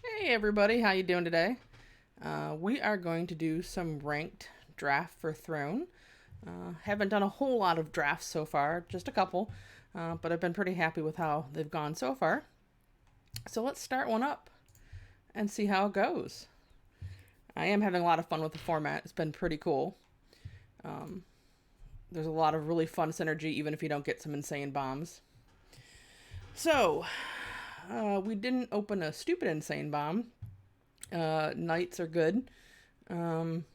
Hey everybody, how you doing today? We are going to do some ranked draft for Throne. Haven't done a whole lot of drafts so far, just a couple, but I've been pretty happy with how they've gone so far. So let's start one up and see how it goes. I am having a lot of fun with the format. It's been pretty cool. Um, there's a lot of really fun synergy, even if you don't get some insane bombs. So, we didn't open a stupid insane bomb. Knights are good. Um,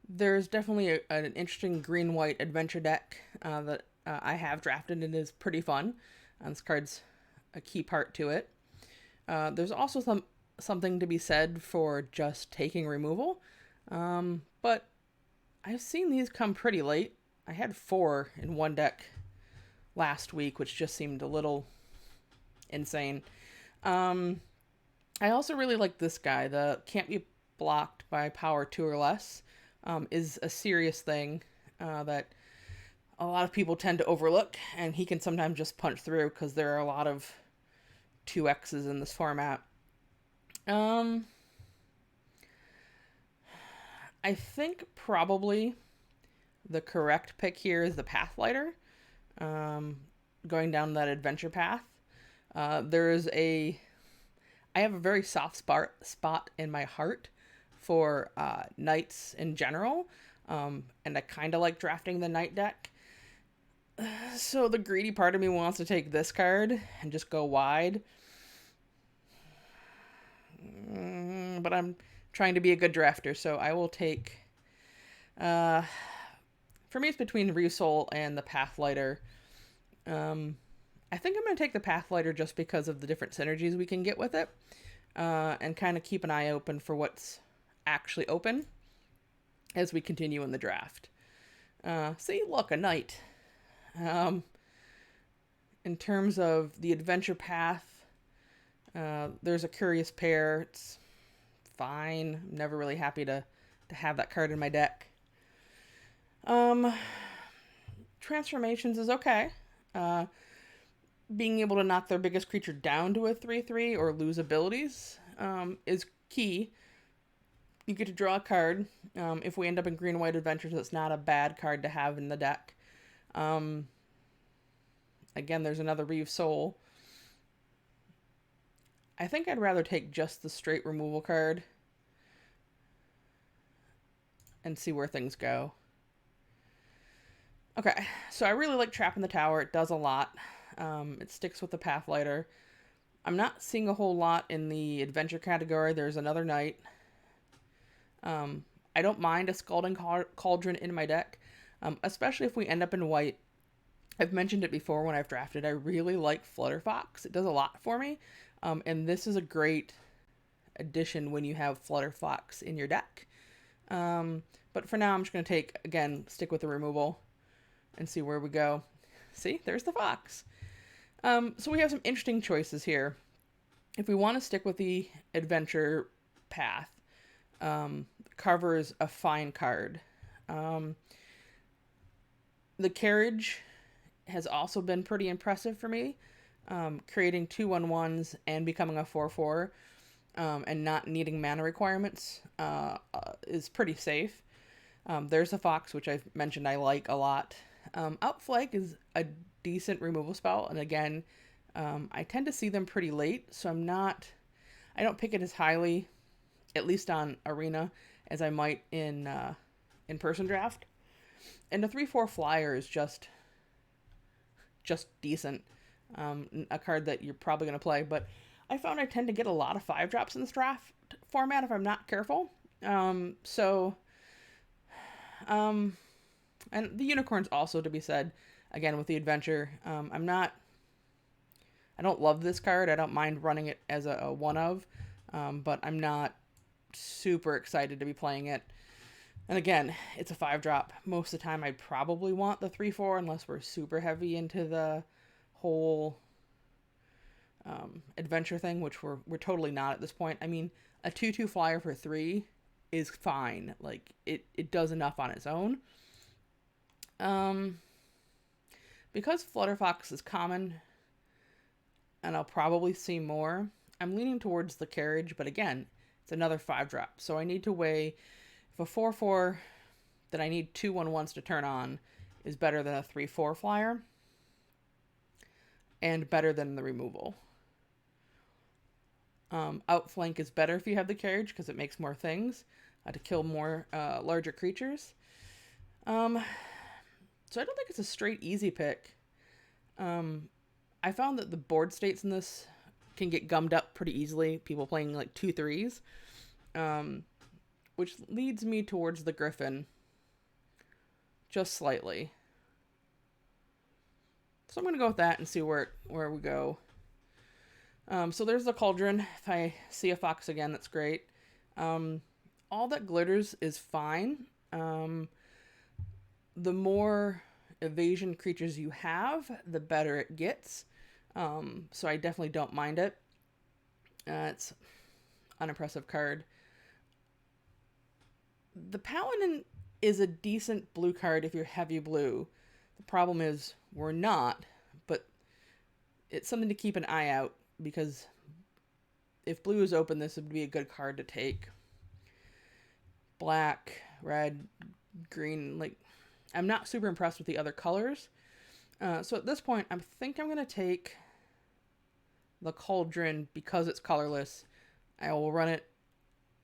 there's definitely an interesting green white adventure deck that I have drafted and is pretty fun. This card's a key part to it. There's also something to be said for just taking removal, but I've seen these come pretty late. I had 4 in one deck last week, which just seemed a little insane. Um, I also really like this guy. The can't be blocked by power 2 or less is a serious thing that a lot of people tend to overlook, and he can sometimes just punch through because there are a lot of 2Xs in this format. Um, I think probably the correct pick here is the Pathlighter, um, going down that adventure path. There is I have a very soft spot in my heart for knights in general, and I kind of like drafting the knight deck. So the greedy part of me wants to take this card and just go wide, but I'm trying to be a good drafter, so I will take. Uh, for me, it's between Resoul and the Pathlighter. Um, I think I'm going to take the Pathlighter just because of the different synergies we can get with it, and kind of keep an eye open for what's actually open as we continue in the draft. See, look, a knight. Um, in terms of the adventure path, there's a curious pair. It's fine. I'm never really happy to have that card in my deck. Um, transformations is okay. Uh, being able to knock their biggest creature down to a 3/3 or lose abilities is key. You get to draw a card. If we end up in green white adventures, it's not a bad card to have in the deck. Um, again, there's another Reeve Soul. I think I'd rather take just the straight removal card and see where things go. Okay, so I really like Trap in the Tower. It does a lot. It sticks with the Pathlighter. I'm not seeing a whole lot in the adventure category. There's another knight. I don't mind a Scalding Cauldron in my deck, especially if we end up in white. I've mentioned it before when I've drafted. I really like Flutterfox. It does a lot for me, and this is a great addition when you have Flutterfox in your deck. But for now, I'm just going to stick with the removal and see where we go. See, there's the fox. So we have some interesting choices here. If we want to stick with the adventure path, Carver is a fine card. The carriage has also been pretty impressive for me. Creating 2/1/1s and becoming a 4/4, and not needing mana requirements is pretty safe. There's a fox, which I've mentioned I like a lot. Outflank is a decent removal spell, and again, I tend to see them pretty late, so I don't pick it as highly, at least on Arena, as I might in person draft. And the 3/4 flyer is just decent. A card that you're probably going to play, but I found I tend to get a lot of 5-drops in this draft format if I'm not careful. So, and the unicorns also to be said, again with the adventure. I don't love this card. I don't mind running it as a one of, but I'm not super excited to be playing it. And again, it's a 5-drop. Most of the time, I'd probably want the 3/4 unless we're super heavy into the whole adventure thing, which we're totally not at this point. I mean, a 2/2 flyer for 3 is fine. Like it does enough on its own. Because Flutterfox is common, and I'll probably see more, I'm leaning towards the carriage, but again, it's another 5-drop. So I need to weigh if a 4/4 that I need 2 1/1s to turn on is better than a 3/4 flyer and better than the removal. Outflank is better if you have the carriage because it makes more things to kill more larger creatures. So I don't think it's a straight easy pick. I found that the board states in this can get gummed up pretty easily. People playing like 2/3s, which leads me towards the Griffin just slightly. So I'm going to go with that and see where we go. So there's the Cauldron. If I see a fox again, that's great. All that glitters is fine. The more evasion creatures you have, the better it gets. So I definitely don't mind it. It's an unimpressive card. The Paladin is a decent blue card if you're heavy blue. The problem is we're not, but it's something to keep an eye out because if blue is open, this would be a good card to take. Black, red, green, like I'm not super impressed with the other colors. So at this point, I think I'm going to take the Cauldron because it's colorless. I will run it.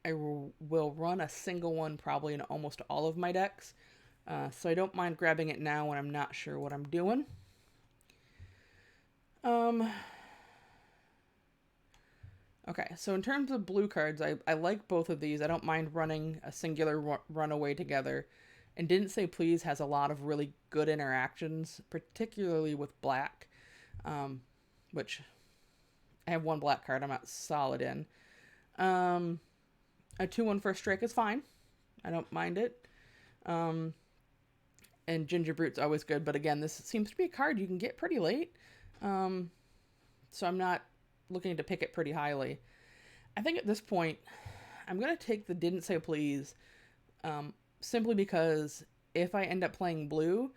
I will run a single one probably in almost all of my decks. So I don't mind grabbing it now when I'm not sure what I'm doing. Okay, so in terms of blue cards, I like both of these. I don't mind running a singular runaway together. And Didn't Say Please has a lot of really good interactions, particularly with black, which I have one black card I'm not solid in. A 2/1 first strike is fine. I don't mind it. And Ginger Brute's always good, but again, this seems to be a card you can get pretty late. So I'm not looking to pick it pretty highly. I think at this point, I'm going to take the Didn't Say Please, simply because if I end up playing blue,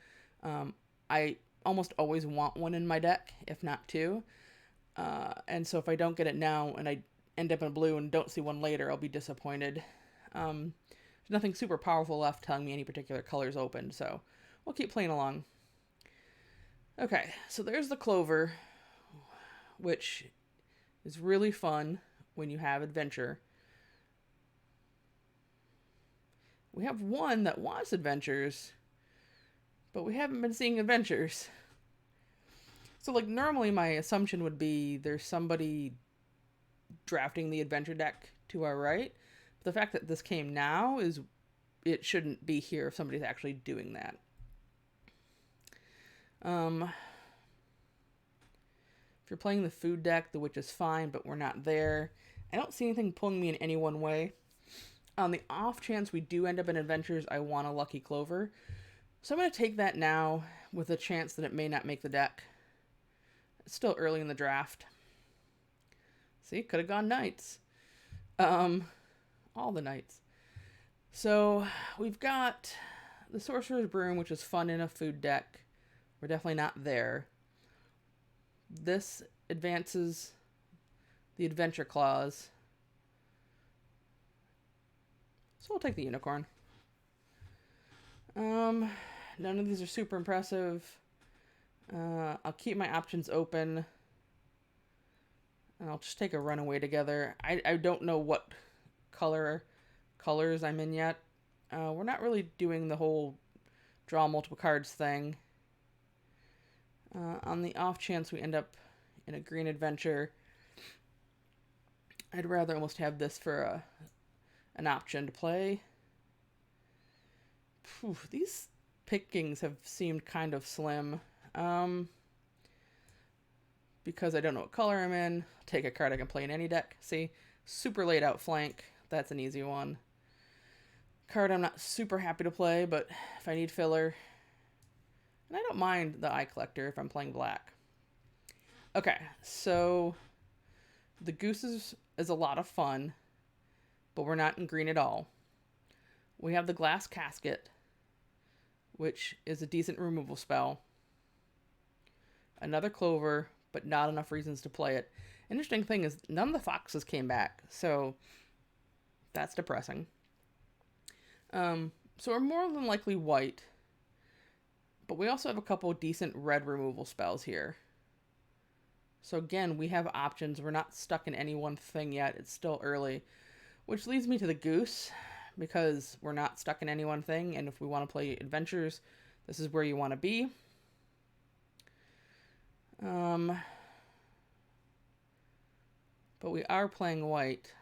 I almost always want one in my deck, if not two. And so if I don't get it now and I end up in blue and don't see one later, I'll be disappointed. There's nothing super powerful left telling me any particular color's open, so we'll keep playing along. Okay, so there's the Clover, which is really fun when you have adventure. We have one that wants adventures, but we haven't been seeing adventures. So, like, normally my assumption would be there's somebody drafting the adventure deck to our right. But the fact that this came now is it shouldn't be here if somebody's actually doing that. If you're playing the food deck, the witch is fine, but we're not there. I don't see anything pulling me in any one way. On the off chance we do end up in adventures, I want a Lucky Clover. So I'm going to take that now with a chance that it may not make the deck. It's still early in the draft. See, could have gone knights. All the knights. So we've got the Sorcerer's Broom, which is fun in a food deck. We're definitely not there. This advances the Adventure Clause. So we'll take the Unicorn. None of these are super impressive. I'll keep my options open. And I'll just take a runaway together. I don't know what colors I'm in yet. We're not really doing the whole draw multiple cards thing. On the off chance we end up in a green adventure, I'd rather almost have this for an option to play. Whew, these pickings have seemed kind of slim. Because I don't know what color I'm in, I'll take a card I can play in any deck. See, super laid out flank. That's an easy one. Card I'm not super happy to play, but if I need filler. And I don't mind the Eye Collector if I'm playing black. Okay, so the Gooses is a lot of fun, but we're not in green at all. We have the Glass Casket, which is a decent removal spell. Another Clover, but not enough reasons to play it. Interesting thing is none of the foxes came back, so that's depressing. So we're more than likely white, but we also have a couple of decent red removal spells here. So again, we have options. We're not stuck in any one thing yet. It's still early, which leads me to the goose, because we're not stuck in any one thing, and if we want to play adventures, this is where you want to be. But we are playing white.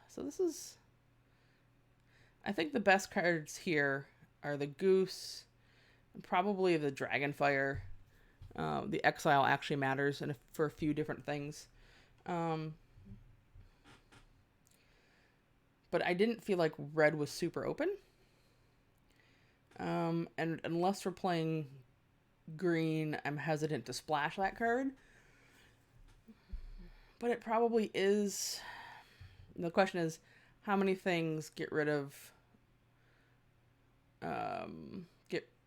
So this is... I think the best cards here are the goose, and probably the dragonfire. The exile actually matters for a few different things. But I didn't feel like red was super open. And unless we're playing green, I'm hesitant to splash that card. But it probably is. The question is, how many things get rid of,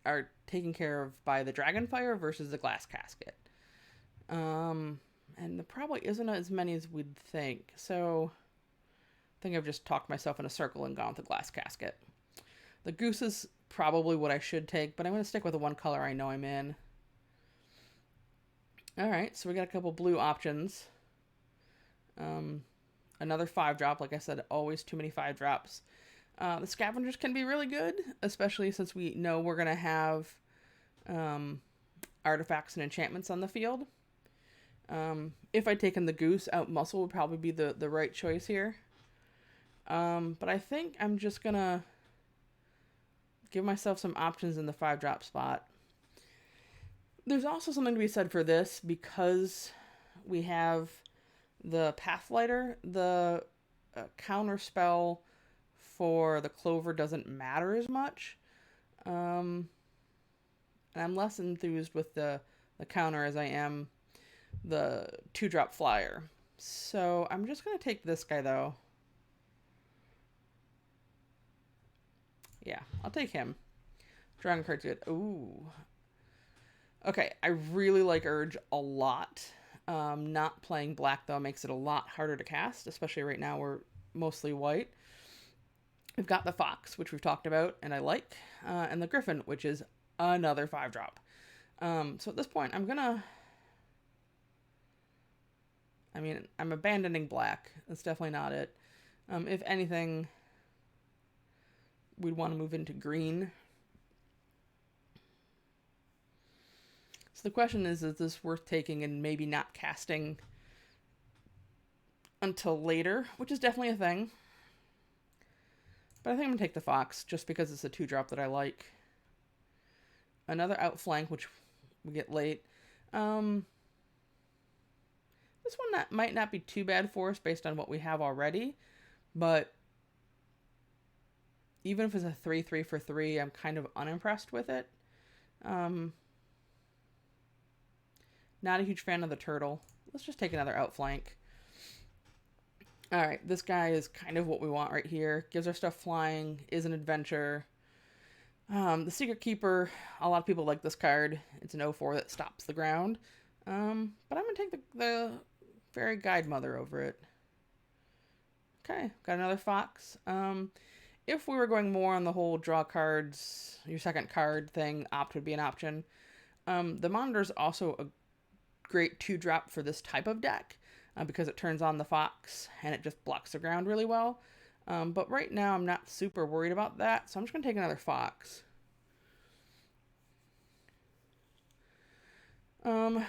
are taken care of by the dragonfire versus the glass casket? And there probably isn't as many as we'd think. So I think I've just talked myself in a circle and gone with the glass casket. The goose is probably what I should take, but I'm going to stick with the one color I know I'm in. All right, so we got a couple blue options. Another 5-drop. Like I said, always too many 5-drops. The scavengers can be really good, especially since we know we're going to have artifacts and enchantments on the field. If I'd taken the goose, out muscle would probably be the right choice here. But I think I'm just going to give myself some options in the 5-drop spot. There's also something to be said for this, because we have the Pathlighter. The counter spell for the Clover doesn't matter as much. And I'm less enthused with the counter as I am the 2-drop flyer. So I'm just going to take this guy, though. Yeah, I'll take him. Drawing card's good. Ooh. Okay, I really like Urge a lot. Not playing black, though, makes it a lot harder to cast, especially right now we're mostly white. We've got the Fox, which we've talked about, and I like, and the Griffin, which is another 5-drop. So at this point, I'm abandoning black. That's definitely not it. If anything, we'd want to move into green. So the question is this worth taking and maybe not casting until later, which is definitely a thing. But I think I'm going to take the Fox, just because it's a 2-drop that I like. Another outflank, which we get late. This one might not be too bad for us based on what we have already, but even if it's a 3/3 for 3, I'm kind of unimpressed with it. Not a huge fan of the turtle. Let's just take another outflank. Alright, this guy is kind of what we want right here. Gives our stuff flying, is an adventure. The Secret Keeper, a lot of people like this card. It's an 0/4 that stops the ground. But I'm going to take the Fairy Guide Mother over it. Okay, got another Fox. If we were going more on the whole draw cards, your second card thing, opt would be an option. The Monitor is also a great 2-drop for this type of deck, because it turns on the Fox and it just blocks the ground really well. But right now I'm not super worried about that, so I'm just going to take another Fox. Man,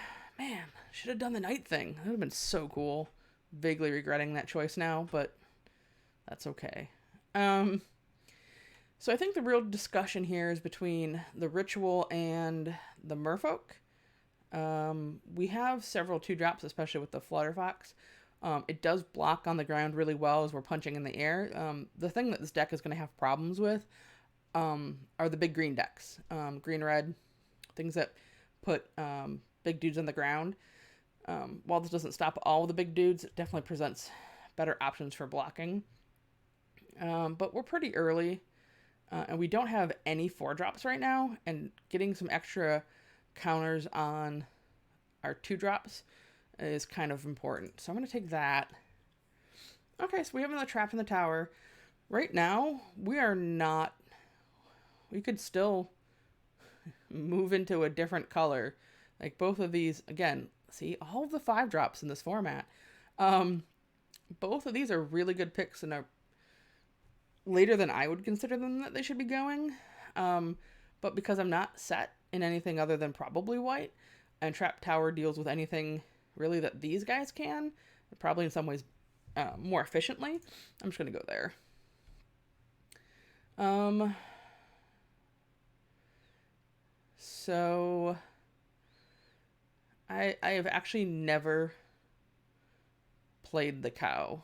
should have done the Night thing. That would have been so cool. Vaguely regretting that choice now, but that's okay. So I think the real discussion here is between the Ritual and the Merfolk. We have several 2-drops, especially with the Flutter Fox. It does block on the ground really well as we're punching in the air. The thing that this deck is going to have problems with are the big green decks. Green-red, things that put big dudes on the ground. While this doesn't stop all the big dudes, it definitely presents better options for blocking. But we're pretty early, and we don't have any 4-drops right now, and getting some extra counters on our 2-drops is kind of important. So I'm going to take that. Okay, so we have another trap in the tower. Right now, we are not... We could still move into a different color. Like both of these, again, see, all of the 5-drops in this format. Both of these are really good picks and are later than I would consider them that they should be going. But because I'm not set in anything other than probably white, and Trap Tower deals with anything really that these guys can, probably in some ways more efficiently, I'm just going to go there. So I have actually never played the cow.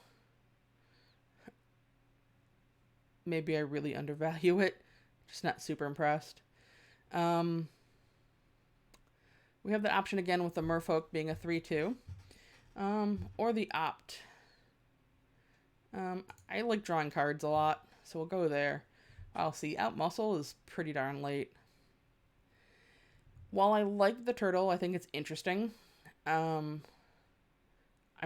Maybe I really undervalue it. Just not super impressed. We have the option again with the Merfolk being a 3/2. Or the Opt. I like drawing cards a lot, so we'll go there. I'll see. Outmuscle is pretty darn late. While I like the turtle, I think it's interesting. I'm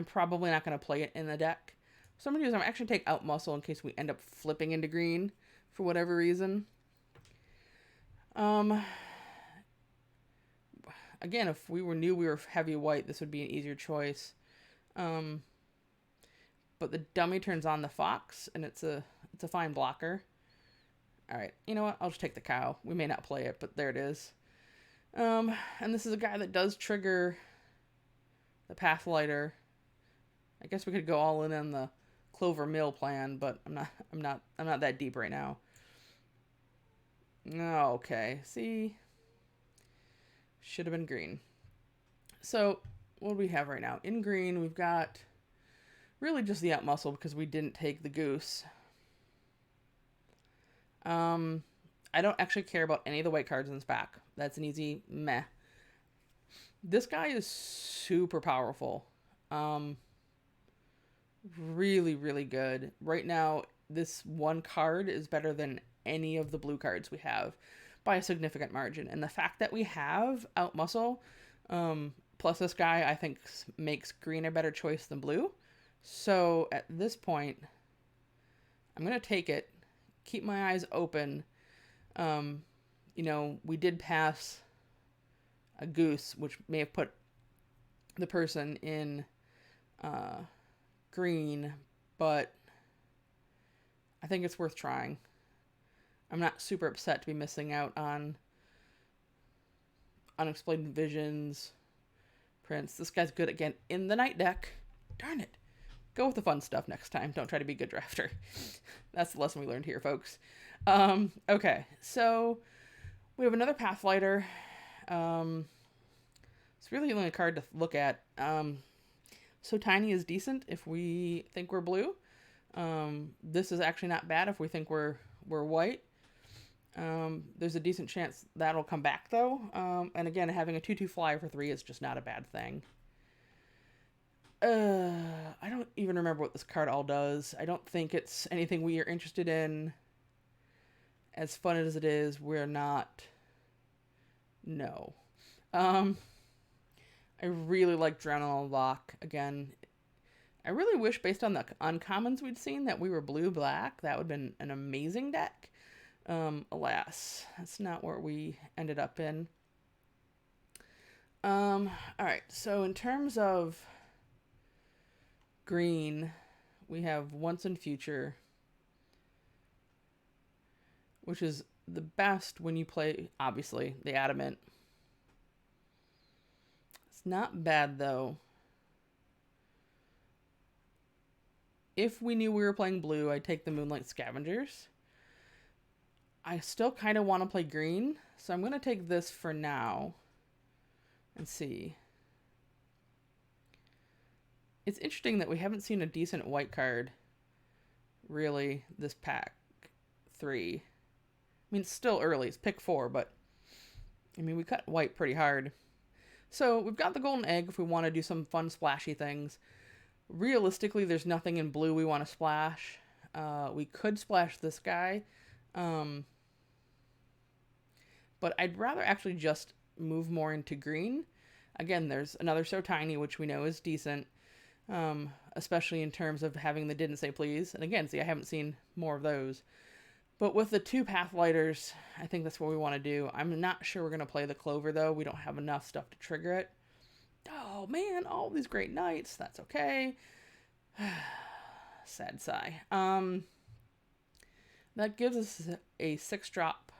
probably not going to play it in the deck. So I'm going to do is I'm actually take Outmuscle in case we end up flipping into green for whatever reason. Again, if we knew we were heavy white, this would be an easier choice. But the dummy turns on the fox, and it's a fine blocker. All right, you know what? I'll just take the cow. We may not play it, but there it is. And this is a guy that does trigger the Pathlighter. I guess we could go all in on the Clover Mill plan, but I'm not that deep right now. Okay, see, should have been green. So what do we have right now? In green, we've got really just the Outmuscle because we didn't take the goose. I don't actually care about any of the white cards in this pack. That's an easy meh. This guy is super powerful. Really, really good. Right now, this one card is better than any of the blue cards we have by a significant margin. And the fact that we have Outmuscle, plus this guy, I think makes green a better choice than blue. So at this point, I'm going to take it, keep my eyes open. You know, we did pass a goose, which may have put the person in green, but I think it's worth trying. I'm not super upset to be missing out on Unexplained Visions, Prince. This guy's good again in the night deck. Darn it. Go with the fun stuff next time. Don't try to be a good drafter. That's the lesson we learned here, folks. Okay, so we have another Pathlighter. It's really only a card to look at. So Tiny is decent if we think we're blue. This is actually not bad if we think we're white. There's a decent chance that'll come back, though. And again, having a 2/2 flyer for 3 is just not a bad thing. I don't even remember what this card all does. I don't think it's anything we are interested in. As fun as it is, we're not. No. I really like Drown on the Lock. Again, I really wish, based on the uncommons we'd seen, that we were blue-black. That would have been an amazing deck. Alas, that's not where we ended up in. Alright, so in terms of green, we have Once and Future, which is the best when you play, obviously, the Adamant. It's not bad, though. If we knew we were playing blue, I'd take the Moonlight Scavengers. I still kind of want to play green, so I'm going to take this for now and see. It's interesting that we haven't seen a decent white card, really, this pack 3. I mean, it's still early. It's pick 4, but, I mean, we cut white pretty hard. So we've got the Golden Egg if we want to do some fun splashy things. Realistically, there's nothing in blue we want to splash. We could splash this guy. But I'd rather actually just move more into green. Again, there's another So Tiny, which we know is decent, especially in terms of having the Didn't Say Please. And again, see, I haven't seen more of those. But with the 2 Pathlighters, I think that's what we want to do. I'm not sure we're going to play the Clover, though. We don't have enough stuff to trigger it. Oh, man, all these great knights. That's okay. Sad sigh. That gives us a 6-drop.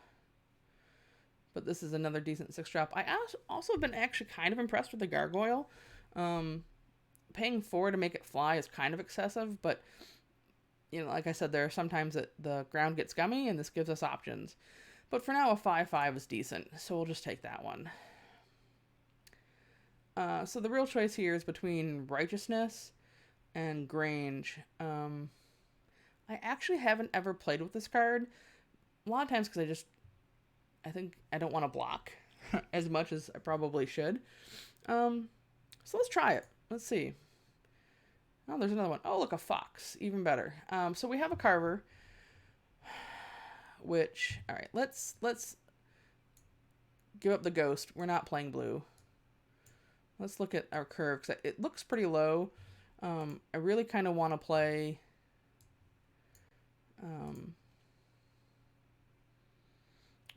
But this is another decent 6-drop. I also have been actually kind of impressed with the Gargoyle. Paying 4 to make it fly is kind of excessive, but you know, like I said, there are sometimes that the ground gets gummy, and this gives us options. But for now, a 5/5 is decent, so we'll just take that one. So the real choice here is between Righteousness and Grange. I actually haven't ever played with this card. A lot of times because I think I don't want to block as much as I probably should. So let's try it. Let's see. Oh, there's another one. Oh, look, a fox. Even better. So we have a Carver, which, all right, let's give up the ghost. We're not playing blue. Let's look at our curve, because it looks pretty low. I really kind of want to play... I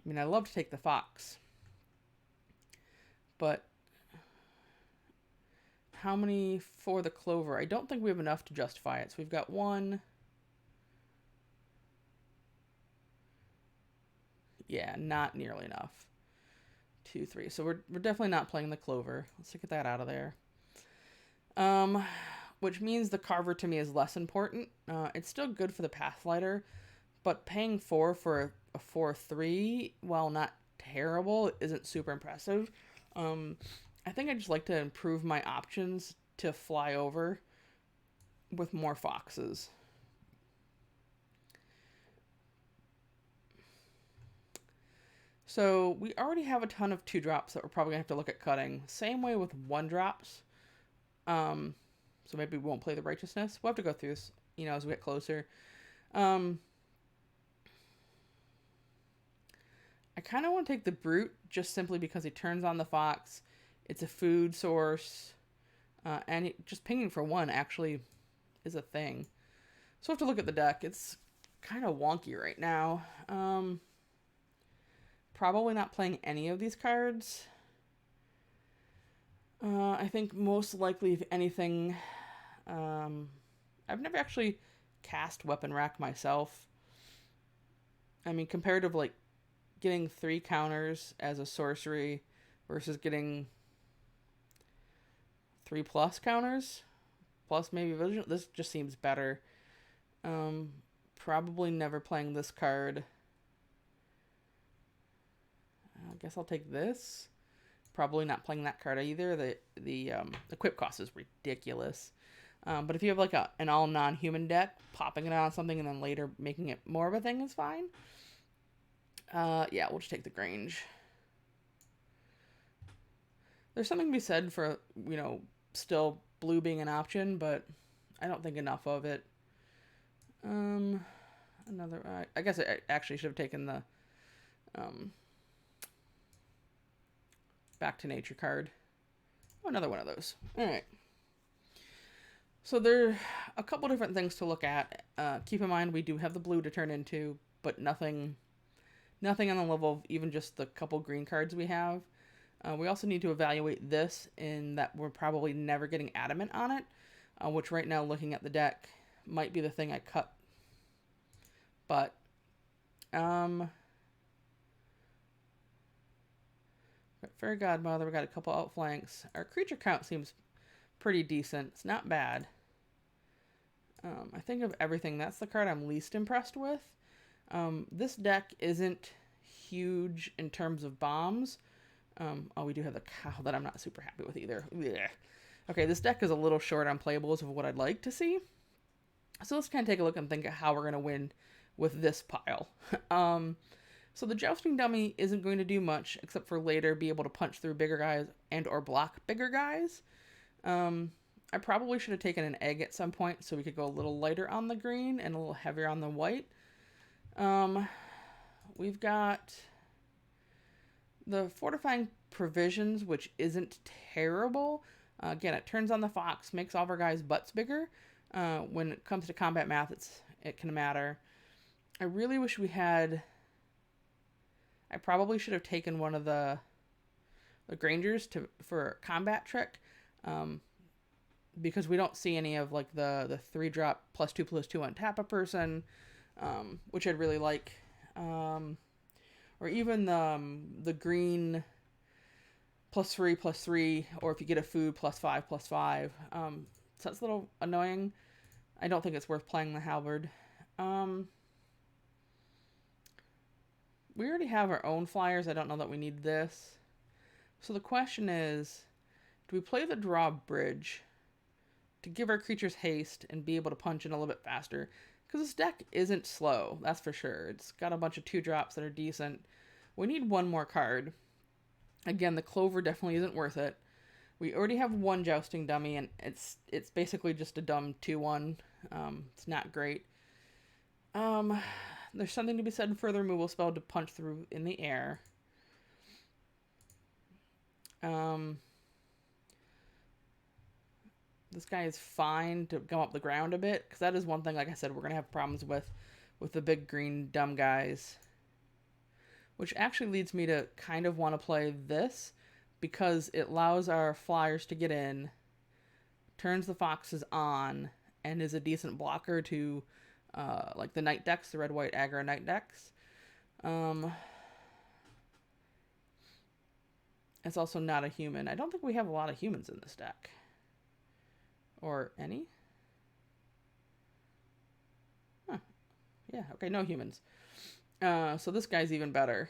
mean, I love to take the fox. But how many for the Clover? I don't think we have enough to justify it. So we've got 1. Yeah, not nearly enough. 2, 3. So we're definitely not playing the Clover. Let's get that out of there. Which means the Carver to me is less important. It's still good for the Pathlighter, but paying 4 for a 4/3, while not terrible, isn't super impressive. I think I just like to improve my options to fly over with more foxes. So we already have a ton of 2-drops that we're probably going to have to look at cutting. Same way with 1-drops. So maybe we won't play the Righteousness. We'll have to go through this, you know, as we get closer. I kind of want to take the Brute just simply because he turns on the fox. It's a food source. And just pinging for 1 actually is a thing. So we'll have to look at the deck. It's kind of wonky right now. Probably not playing any of these cards. I think most likely, if anything, I've never actually cast Weapon Rack myself. I mean, compared to like getting 3 counters as a sorcery versus getting 3+ counters, plus maybe vision, this just seems better. Probably never playing this card. I guess I'll take this. Probably not playing that card either. The equip cost is ridiculous. But if you have like an all non-human deck, popping it on something and then later making it more of a thing is fine. Yeah, we'll just take the Grange. There's something to be said for, you know, still blue being an option, but I don't think enough of it. Another, I guess I actually should have taken the Back to Nature card. Oh, another one of those. All right. So there are a couple different things to look at. Keep in mind we do have the blue to turn into, but nothing on the level of even just the couple green cards we have. We also need to evaluate this in that we're probably never getting Adamant on it, which right now, looking at the deck, might be the thing I cut. But, Fairy Godmother, we got a couple outflanks. Our creature count seems pretty decent. It's not bad. I think of everything, that's the card I'm least impressed with. This deck isn't huge in terms of bombs. Oh, we do have the cow that I'm not super happy with either. Blech. Okay, this deck is a little short on playables of what I'd like to see. So let's kind of take a look and think of how we're going to win with this pile. So the Jousting Dummy isn't going to do much except for later be able to punch through bigger guys and or block bigger guys. I probably should have taken an egg at some point so we could go a little lighter on the green and a little heavier on the white. We've got the Fortifying provisions, which isn't terrible. Again, it turns on the fox, makes all of our guys' butts bigger. When it comes to combat math, it can matter. I really wish we had... I probably should have taken one of the Grangers for combat trick, because we don't see any of like the 3-drop +2/+2 on tap a person, which I'd really like, or even the green +3/+3, or if you get a food +5/+5. So that's a little annoying. I don't think it's worth playing the halberd. We already have our own flyers. I don't know that we need this. So the question is, do we play the drawbridge to give our creatures haste and be able to punch in a little bit faster? Because this deck isn't slow, that's for sure. It's got a bunch of 2-drops that are decent. We need one more card. Again, the Clover definitely isn't worth it. We already have one Jousting Dummy, and it's basically just a dumb 2/1. It's not great. There's something to be said for the removal spell to punch through in the air. This guy is fine to come up the ground a bit, because that is one thing, like I said, we're going to have problems with the big green dumb guys. Which actually leads me to kind of want to play this, because it allows our flyers to get in, turns the foxes on, and is a decent blocker to like the night decks, the red-white aggro night decks. It's also not a human. I don't think we have a lot of humans in this deck. Or any? Huh. Yeah, okay, no humans. So this guy's even better.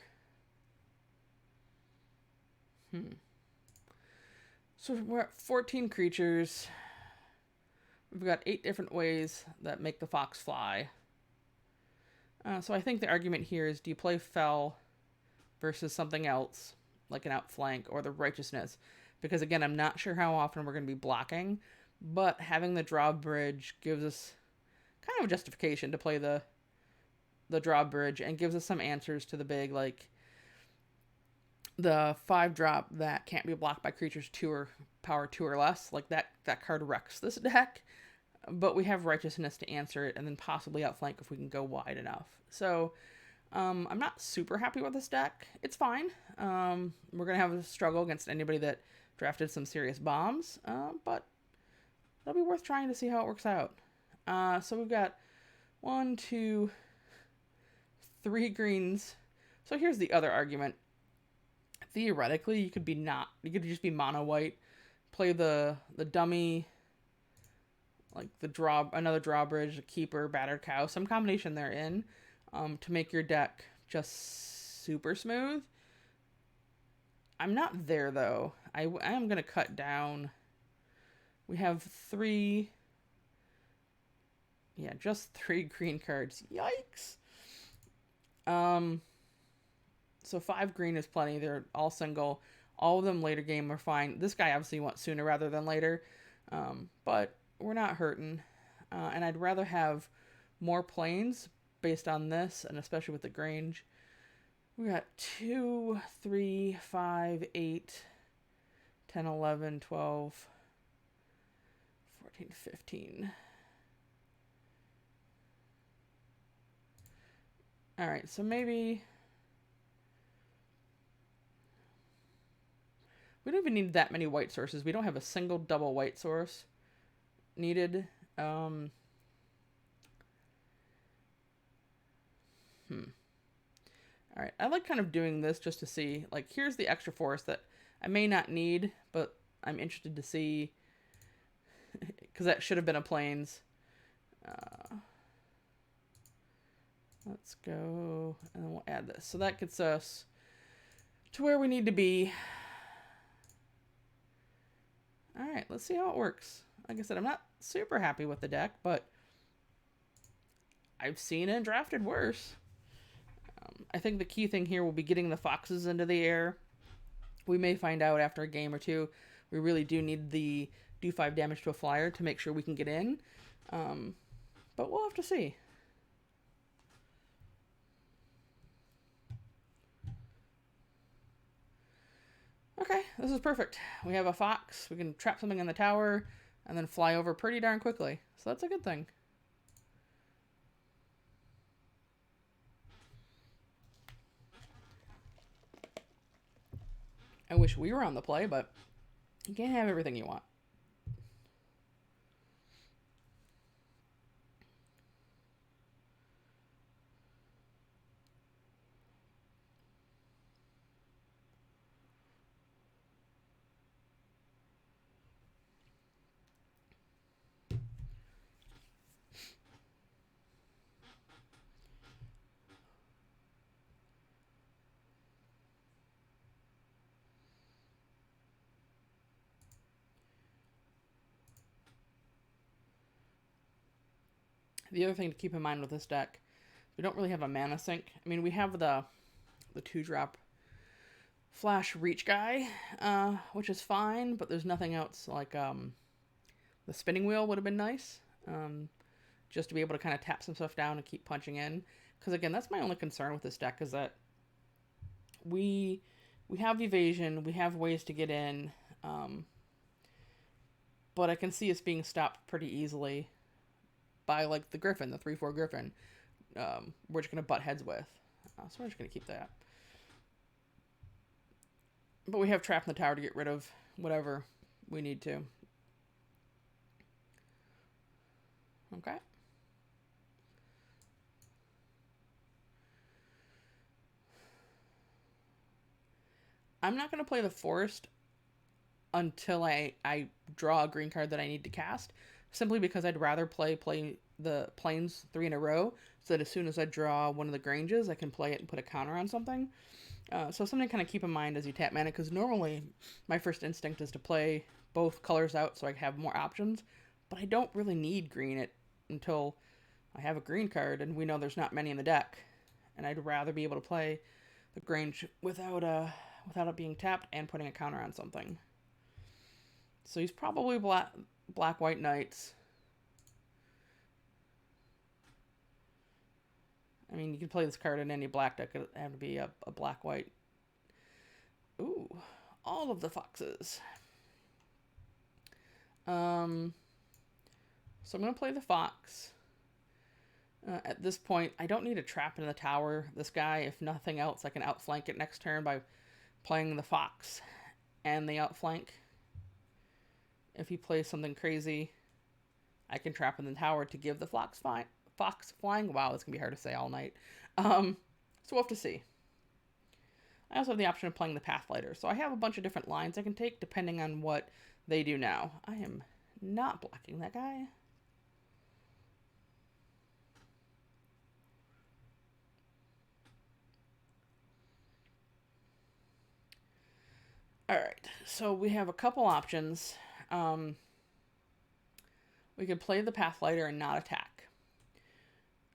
So we're at 14 creatures. We've got 8 different ways that make the fox fly. So I think the argument here is, do you play Fell versus something else, like an Outflank or the Righteousness? Because again, I'm not sure how often we're going to be blocking, but having the drawbridge gives us kind of a justification to play the drawbridge, and gives us some answers to the big, like the 5-drop that can't be blocked by creatures 2 or power 2 or less. Like that card wrecks this deck, but we have Righteousness to answer it, and then possibly Outflank if we can go wide enough. So I'm not super happy with this deck. It's fine. We're gonna have a struggle against anybody that drafted some serious bombs, but it'll be worth trying to see how it works out. So we've got 1, 2, 3 greens. So here's the other argument. Theoretically, you could just be mono white, play the dummy, like another drawbridge, a keeper, battered cow, some combination therein, to make your deck just super smooth. I'm not there though. I am gonna cut down. We have 3. Yeah, just 3 green cards. Yikes. So 5 green is plenty. They're all single. All of them later game are fine. This guy obviously wants sooner rather than later. But we're not hurting. And I'd rather have more planes based on this, and especially with the Grange. We got 2, 3, 5, 8, 10, 11, 12, 14, 15. Alright, so maybe... we don't even need that many white sources. We don't have a single double white source needed. Alright, I like kind of doing this just to see, like, here's the extra force that I may not need, but I'm interested to see, because that should have been a plains. Let's go, and then we'll add this. So that gets us to where we need to be. Alright, let's see how it works. Like I said, I'm not super happy with the deck, but I've seen it drafted worse. I think the key thing here will be getting the foxes into the air. We may find out after a game or two we really do need the do 5 damage to a flyer to make sure we can get in. But we'll have to see. Okay, this is perfect. We have a fox. We can trap something in the tower and then fly over pretty darn quickly. So that's a good thing. I wish we were on the play, but you can't have everything you want. The other thing to keep in mind with this deck, we don't really have a mana sink. I mean, we have the 2-drop flash reach guy, which is fine, but there's nothing else. Like the spinning wheel would have been nice, just to be able to kind of tap some stuff down and keep punching in. Because again, that's my only concern with this deck, is that we have evasion, we have ways to get in, but I can see us being stopped pretty easily by like the Griffin, the 3/4 Griffin. We're just gonna butt heads with, so we're just gonna keep that. But we have Trap in the Tower to get rid of whatever we need to. Okay. I'm not going to play the Forest until I draw a green card that I need to cast, simply because I'd rather play the Plains 3 in a row, so that as soon as I draw one of the Granges, I can play it and put a counter on something. So something to kind of keep in mind as you tap mana, because normally my first instinct is to play both colors out so I have more options, but I don't really need green until I have a green card, and we know there's not many in the deck, and I'd rather be able to play the Grange without it being tapped and putting a counter on something. So he's probably black white knights. I mean, you can play this card in any black deck. It'd have to be a black white. Ooh, all of the foxes. So I'm gonna play the fox. At this point, I don't need a trap in the tower. This guy, if nothing else, I can outflank it next turn by playing the fox and the outflank. If he plays something crazy, I can trap in the tower to give the fox flying. Wow, it's going to be hard to say all night. So we'll have to see. I also have the option of playing the Pathlighter. So I have a bunch of different lines I can take depending on what they do now. I am not blocking that guy. Alright, so we have a couple options. We could play the Pathlighter and not attack.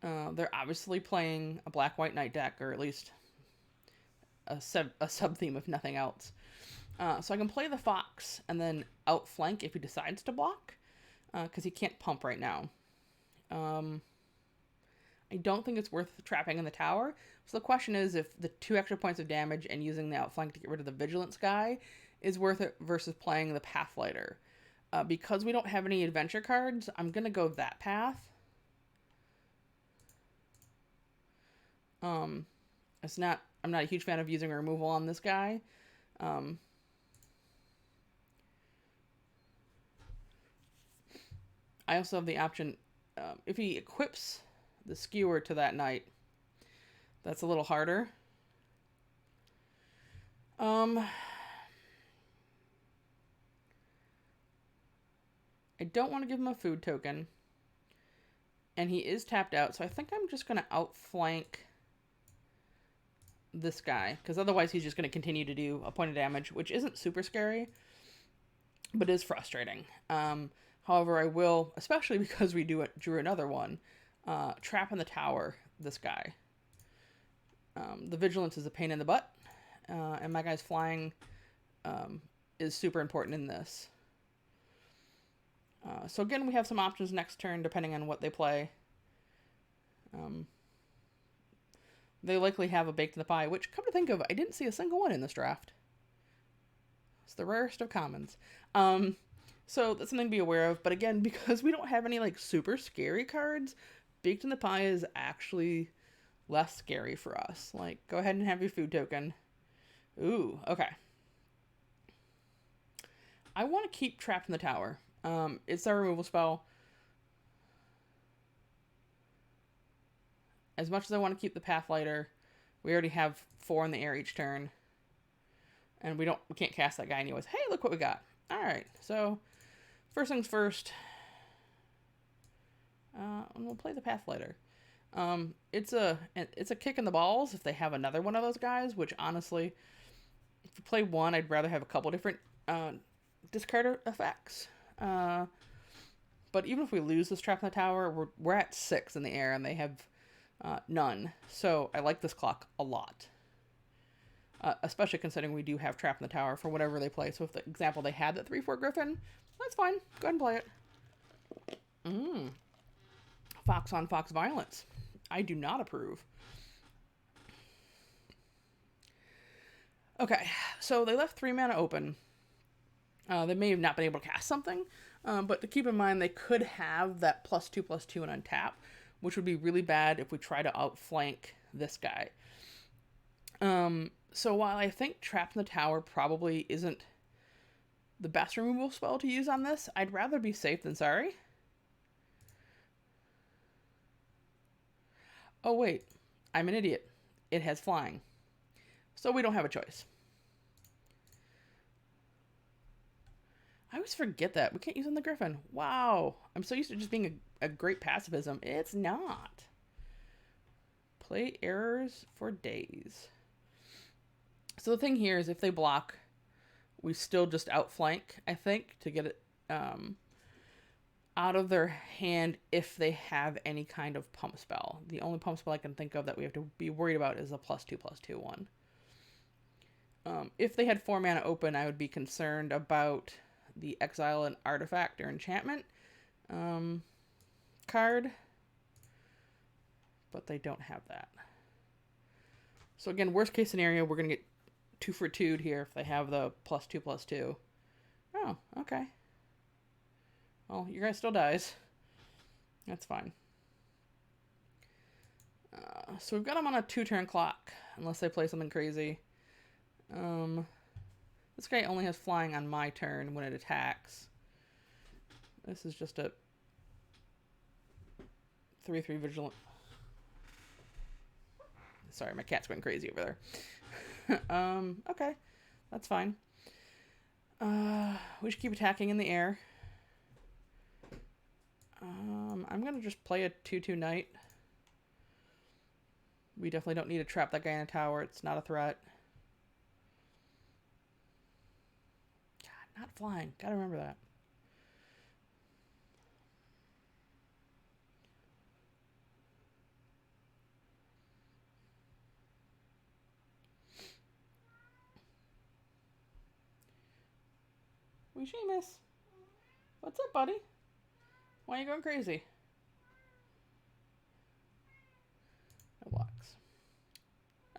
They're obviously playing a black-white knight deck, or at least a sub-theme if nothing else. So I can play the fox and then outflank if he decides to block, because he can't pump right now. I don't think it's worth trapping in the tower. So the question is if the 2 extra points of damage and using the outflank to get rid of the Vigilance guy is worth it versus playing the Pathlighter. Because we don't have any adventure cards, I'm going to go that path. I'm not a huge fan of using a removal on this guy. I also have the option, if he equips the skewer to that knight, that's a little harder. I don't want to give him a food token. And he is tapped out, so I think I'm just going to outflank this guy, because otherwise he's just going to continue to do a point of damage, which isn't super scary, but is frustrating. However, I will, especially because we drew another one, trap in the tower this guy. The Vigilance is a pain in the butt, and my guy's flying is super important in this. So again, we have some options next turn depending on what they play. They likely have a Baked in the Pie, which, come to think of, I didn't see a single one in this draft. It's the rarest of commons. So that's something to be aware of. But again, because we don't have any like super scary cards, Baked in the Pie is actually less scary for us. Like, go ahead and have your food token. Ooh, okay. I want to keep Trapped in the Tower. It's our removal spell. As much as I want to keep the Pathlighter, we already have 4 in the air each turn. And we can't cast that guy anyways. Hey, look what we got. Alright, so first things first. And we'll play the Pathlighter. It's a kick in the balls if they have another one of those guys, which honestly, if you play one, I'd rather have a couple different discard effects. But even if we lose this Trap in the Tower, we're at 6 in the air, and they have none. So I like this clock a lot. Especially considering we do have Trap in the Tower for whatever they play. So if, for example, they had that 3/4 Griffin, that's fine. Go ahead and play it. Fox on Fox violence. I do not approve. Okay, so they left 3 mana open. They may have not been able to cast something, but to keep in mind, they could have that +2/+2 and untap, which would be really bad if we try to outflank this guy. So while I think Trap in the Tower probably isn't the best removal spell to use on this, I'd rather be safe than sorry. Oh wait, I'm an idiot. It has flying. So we don't have a choice. I always forget that. We can't use on the Griffin. Wow. I'm so used to just being a great pacifism. It's not. Play errors for days. So the thing here is if they block, we still just outflank, I think, to get it out of their hand if they have any kind of pump spell. The only pump spell I can think of that we have to be worried about is a +2/+2 one. If they had 4 mana open, I would be concerned about the exile an artifact or enchantment card, but they don't have that. So again, worst case scenario, we're going to get 2 for 2'd here if they have the +2/+2. Oh, okay. Well, your guy still dies. That's fine. So we've got them on a 2-turn clock, unless they play something crazy. This guy only has flying on my turn when it attacks. This is just a 3/3 vigilant. Sorry, my cat's going crazy over there. Okay. That's fine. We should keep attacking in the air. I'm going to just play a 2/2 knight. We definitely don't need to trap that guy in a tower. It's not a threat. God, not flying. Gotta remember that. We Seamus. What's up, buddy? Why are you going crazy? No blocks.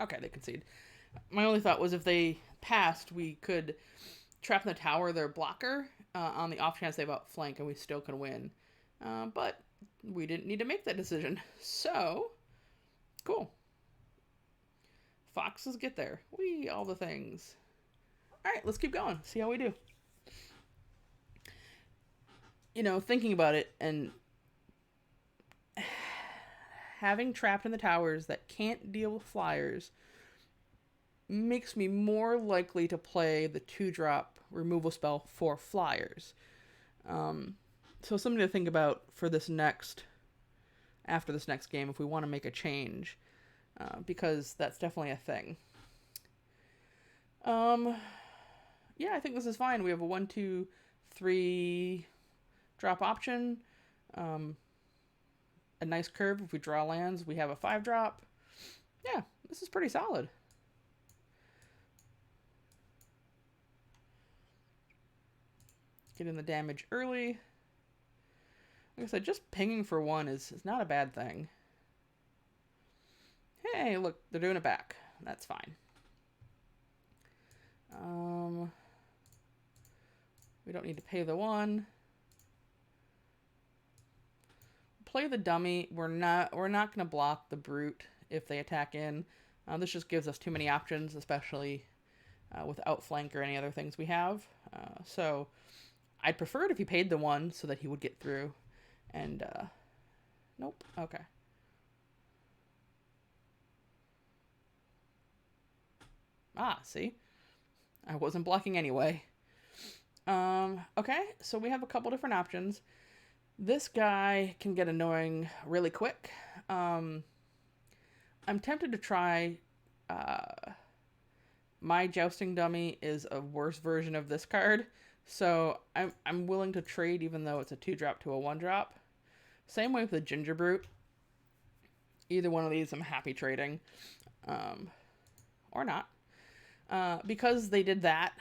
Okay, they concede. My only thought was if they passed, we could trap in the tower their blocker on the off chance they have outflank and we still can win. But we didn't need to make that decision. So, cool. Foxes get there. All the things. Alright, let's keep going. See how we do. You know, thinking about it and having Trapped in the Towers that can't deal with flyers makes me more likely to play the 2-drop removal spell for flyers. So something to think about for after this next game if we want to make a change, because that's definitely a thing. Yeah, I think this is fine. We have a 1, 2, 3 drop option. A nice curve if we draw lands. We have a 5-drop. Yeah, this is pretty solid. Get in the damage early. Like I said, just pinging for 1 is not a bad thing. Hey, look, they're doing it back. That's fine. We don't need to pay the 1. Play the dummy. We're not going to block the brute if they attack in. This just gives us too many options, especially with outflank or any other things we have. So I'd prefer it if he paid the 1 so that he would get through. And nope. Okay. Ah, see? I wasn't blocking anyway. Okay, so we have a couple different options. This guy can get annoying really quick. I'm tempted to try... my Jousting Dummy is a worse version of this card, so I'm willing to trade even though it's a 2-drop to a 1-drop. Same way with the Ginger Brute. Either one of these I'm happy trading. Or not. Because they did that,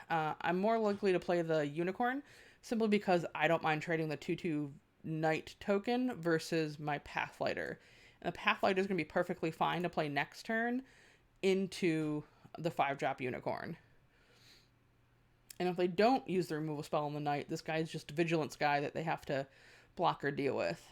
I'm more likely to play the Unicorn, simply because I don't mind trading the 2/2 Knight token versus my Pathlighter. And the Pathlighter is going to be perfectly fine to play next turn into the 5-drop Unicorn. And if they don't use the removal spell on the Knight, this guy's just a Vigilance guy that they have to block or deal with.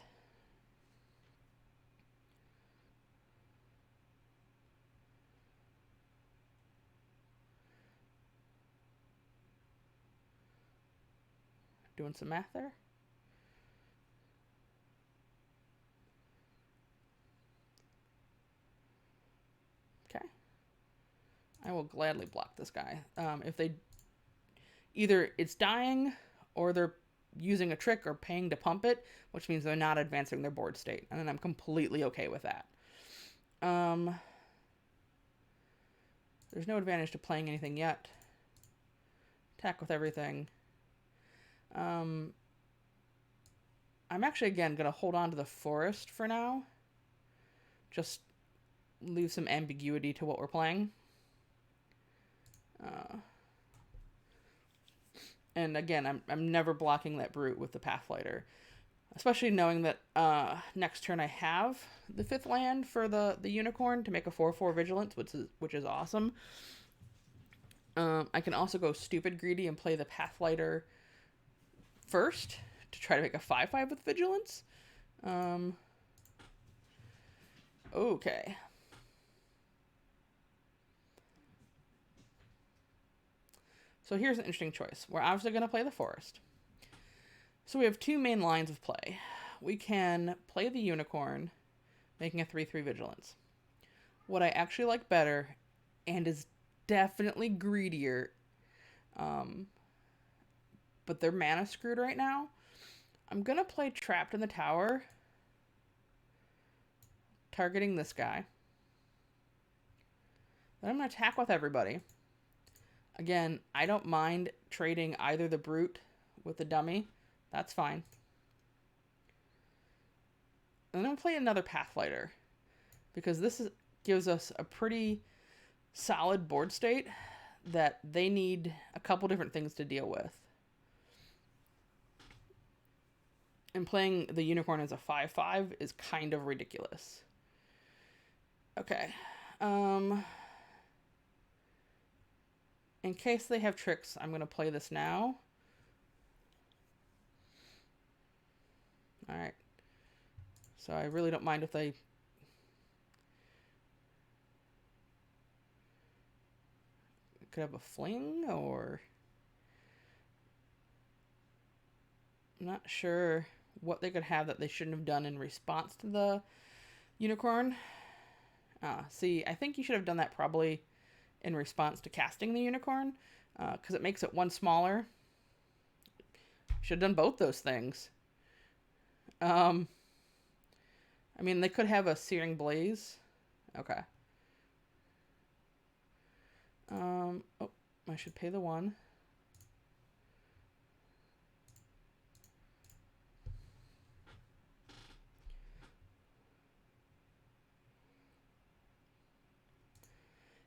Doing some math there. Okay. I will gladly block this guy. If they... Either it's dying, or they're using a trick or paying to pump it, which means they're not advancing their board state. And then I'm completely okay with that. There's no advantage to playing anything yet. Attack with everything. I'm actually, again, going to hold on to the forest for now. Just leave some ambiguity to what we're playing. And again, I'm never blocking that brute with the Pathlighter. Especially knowing that next turn I have the 5th land for the Unicorn to make a 4/4 Vigilance, which is awesome. I can also go stupid greedy and play the Pathlighter first to try to make a 5/5 with Vigilance. Okay. So here's an interesting choice. We're obviously going to play the forest. So we have 2 main lines of play. We can play the Unicorn, making a 3/3 Vigilance. What I actually like better, and is definitely greedier, but they're mana screwed right now. I'm going to play Trapped in the Tower, targeting this guy. Then I'm going to attack with everybody. Again, I don't mind trading either the Brute with the dummy. That's fine. And then I'm going to play another Pathlighter, because this gives us a pretty solid board state that they need a couple different things to deal with. And playing the Unicorn as a 5/5 is kind of ridiculous. Okay. In case they have tricks, I'm going to play this now. Alright. So I really don't mind if they... could have a fling, or... I'm not sure what they could have that they shouldn't have done in response to the Unicorn. See, I think you should have done that probably in response to casting the Unicorn, because it makes it 1 smaller. Should have done both those things. I mean, they could have a Searing Blaze. Okay. Oh, I should pay the 1.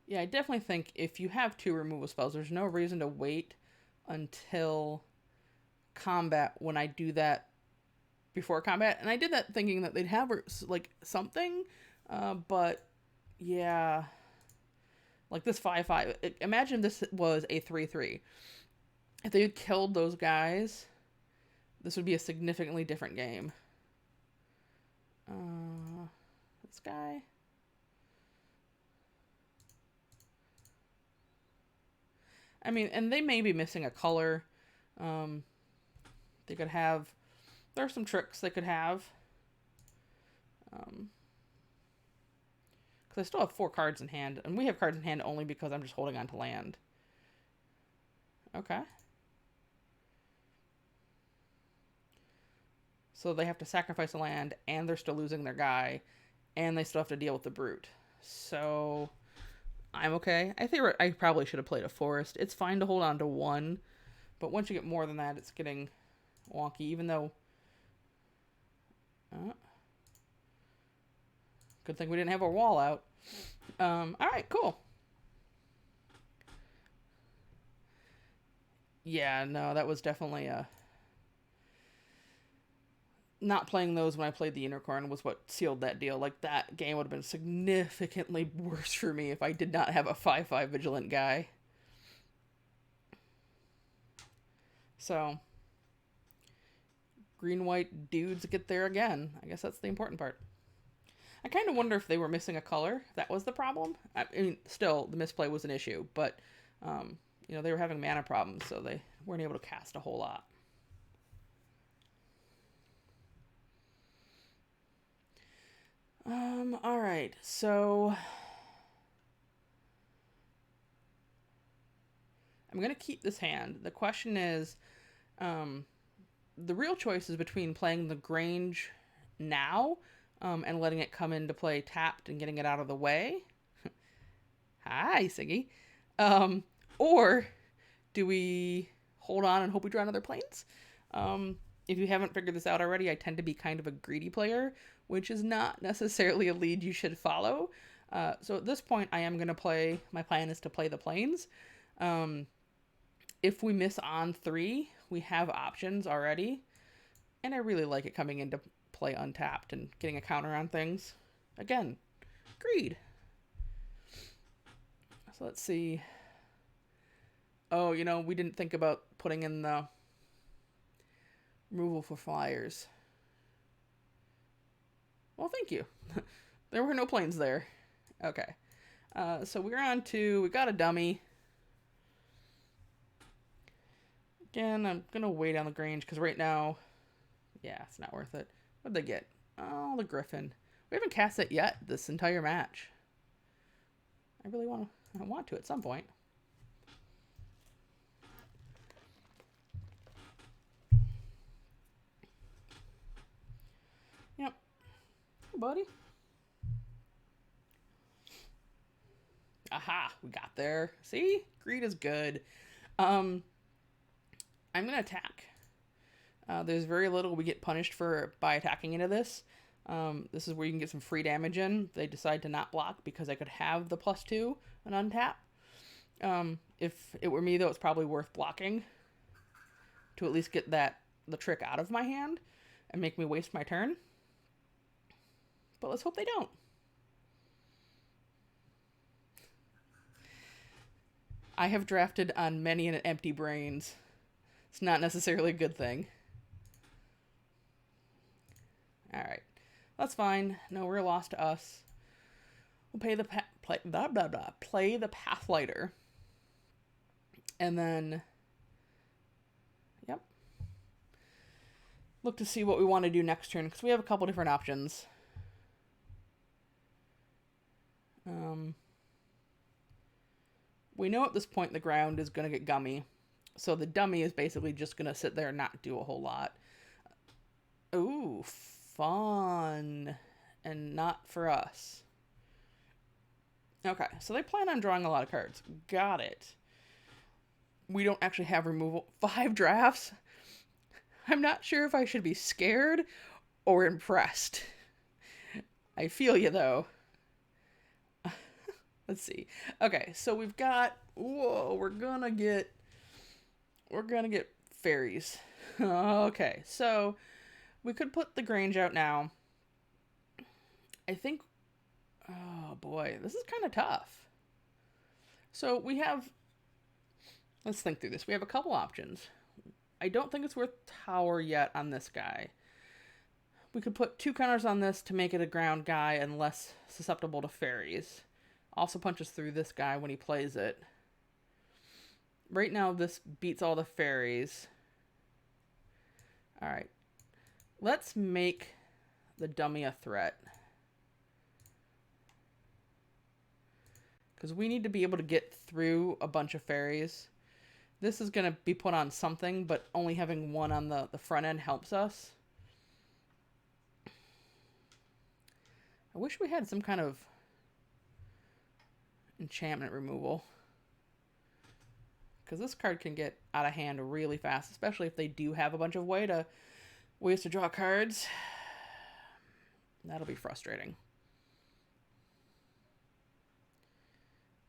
Yeah, I definitely think if you have 2 removal spells, there's no reason to wait until combat when I do that before combat. And I did that thinking that they'd have, like, something, but, yeah. Like, this 5/5, imagine this was a 3/3. If they had killed those guys, this would be a significantly different game. This guy. I mean, and they may be missing a color. They could have... There are some tricks they could have. Because I still have 4 cards in hand. And we have cards in hand only because I'm just holding on to land. Okay. So they have to sacrifice a land, and they're still losing their guy, and they still have to deal with the brute. So I'm okay. I think I probably should have played a forest. It's fine to hold on to 1, but once you get more than that, it's getting wonky, even though... good thing we didn't have a wall out. Alright, cool. Yeah, no, that was definitely a... Not playing those when I played the Unicorn was what sealed that deal. Like, that game would have been significantly worse for me if I did not have a 5/5 Vigilant guy. So, green-white dudes get there again. I guess that's the important part. I kind of wonder if they were missing a color. If that was the problem. I mean, still, the misplay was an issue. But, you know, they were having mana problems, so they weren't able to cast a whole lot. Alright, so... I'm going to keep this hand. The question is, the real choice is between playing the Grange now, and letting it come into play tapped and getting it out of the way. Hi, Siggy. Or do we hold on and hope we draw another Plains? If you haven't figured this out already, I tend to be kind of a greedy player, which is not necessarily a lead you should follow. So at this point, I am going to play... My plan is to play the Plains. If we miss on 3, we have options already. And I really like it coming into play untapped and getting a counter on things. Again, greed. So let's see. Oh, you know, we didn't think about putting in the removal for flyers. Well, thank you. There were no Plains there. Okay. So we're on to... We got a dummy. Again, I'm going to wait on the Grange because right now... Yeah, it's not worth it. What'd they get? Oh, the Griffin. We haven't cast it yet this entire match. I really want to at some point. Yep. Hey, buddy. Aha, we got there. See? Greed is good. I'm going to attack. There's very little we get punished for by attacking into this. This is where you can get some free damage in. They decide to not block because I could have the +2 and untap. If it were me, though, it's probably worth blocking to at least get the trick out of my hand and make me waste my turn. But let's hope they don't. I have drafted on many an empty brains. It's not necessarily a good thing. Alright. That's fine. No, we're lost to us. We'll play the Pathlighter. And then... Yep. Look to see what we want to do next turn, because we have a couple different options. We know at this point the ground is going to get gummy. So the dummy is basically just going to sit there and not do a whole lot. Ooh, fun. And not for us. Okay, so they plan on drawing a lot of cards. Got it. We don't actually have removal. 5 drafts? I'm not sure if I should be scared or impressed. I feel you, though. Let's see. Okay, so we've got... Whoa, we're gonna get fairies. Okay, so we could put the Grange out now. I think... Oh, boy. This is kind of tough. So we have Let's think through this. We have a couple options. I don't think it's worth tower yet on this guy. We could put 2 counters on this to make it a ground guy and less susceptible to fairies. Also punches through this guy when he plays it. Right now, this beats all the fairies. Alright. Let's make the dummy a threat. Because we need to be able to get through a bunch of fairies. This is going to be put on something, but only having one on the front end helps us. I wish we had some kind of enchantment removal. Because this card can get out of hand really fast, especially if they do have a bunch of ways to draw cards. That'll be frustrating.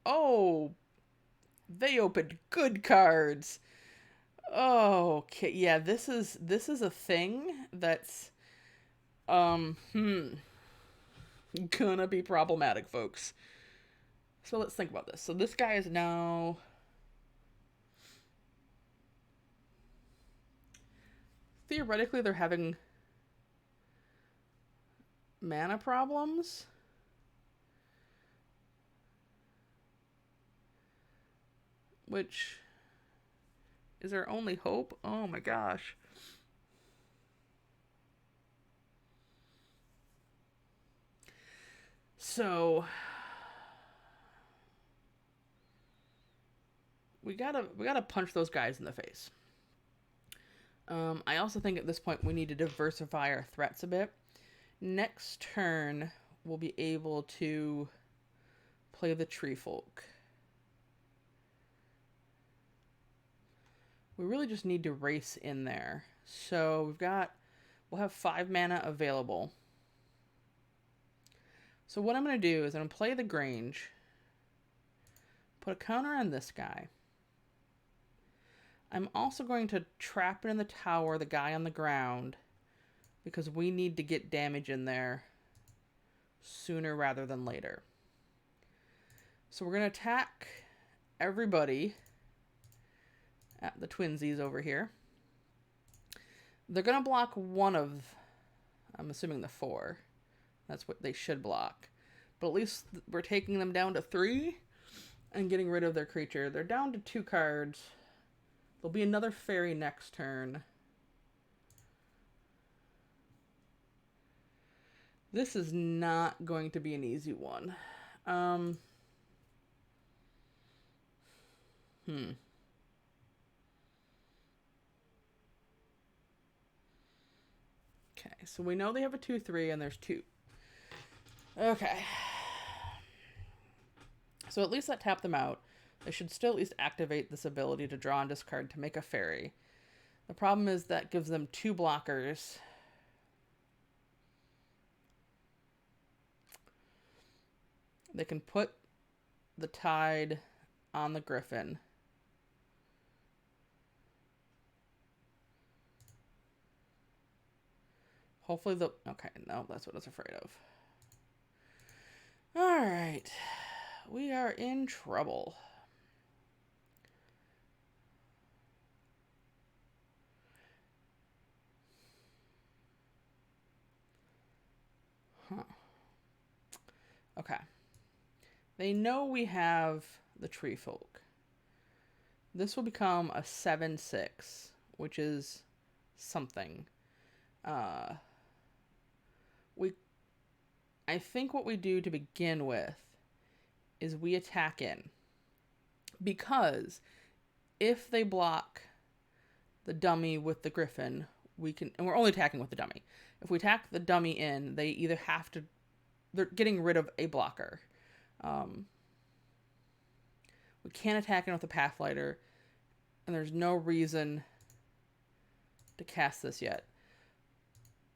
Oh, they opened good cards. Oh, okay. Yeah, this is a thing that's gonna be problematic, folks. So let's think about this. So this guy is now theoretically they're having mana problems. Which is our only hope. Oh my gosh. So we gotta punch those guys in the face. I also think at this point we need to diversify our threats a bit. Next turn, we'll be able to play the Tree Folk. We really just need to race in there. So we'll have 5 mana available. So what I'm going to do is I'm going to play the Grange, put a counter on this guy. I'm also going to trap it in the tower, the guy on the ground, because we need to get damage in there sooner rather than later. So we're going to attack everybody at the twinsies over here. They're going to block one of, I'm assuming the 4. That's what they should block. But at least we're taking them down to 3 and getting rid of their creature. They're down to 2 cards. There'll be another fairy next turn. This is not going to be an easy one. Okay, so we know they have a 2/3 and there's 2. Okay. So at least that tapped them out. They should still at least activate this ability to draw and discard to make a fairy. The problem is that gives them 2 blockers. They can put the Tide on the Griffin. Hopefully okay, no, that's what I was afraid of. Alright. We are in trouble. Huh. Okay. They know we have the Tree Folk. This will become a 7/6, which is something. I think what we do to begin with is we attack in. Because if they block the dummy with the Griffin, we can, and we're only attacking with the dummy. If we attack the dummy in, they either have to, they're getting rid of a blocker. We can't attack in with a Pathlighter, and there's no reason to cast this yet.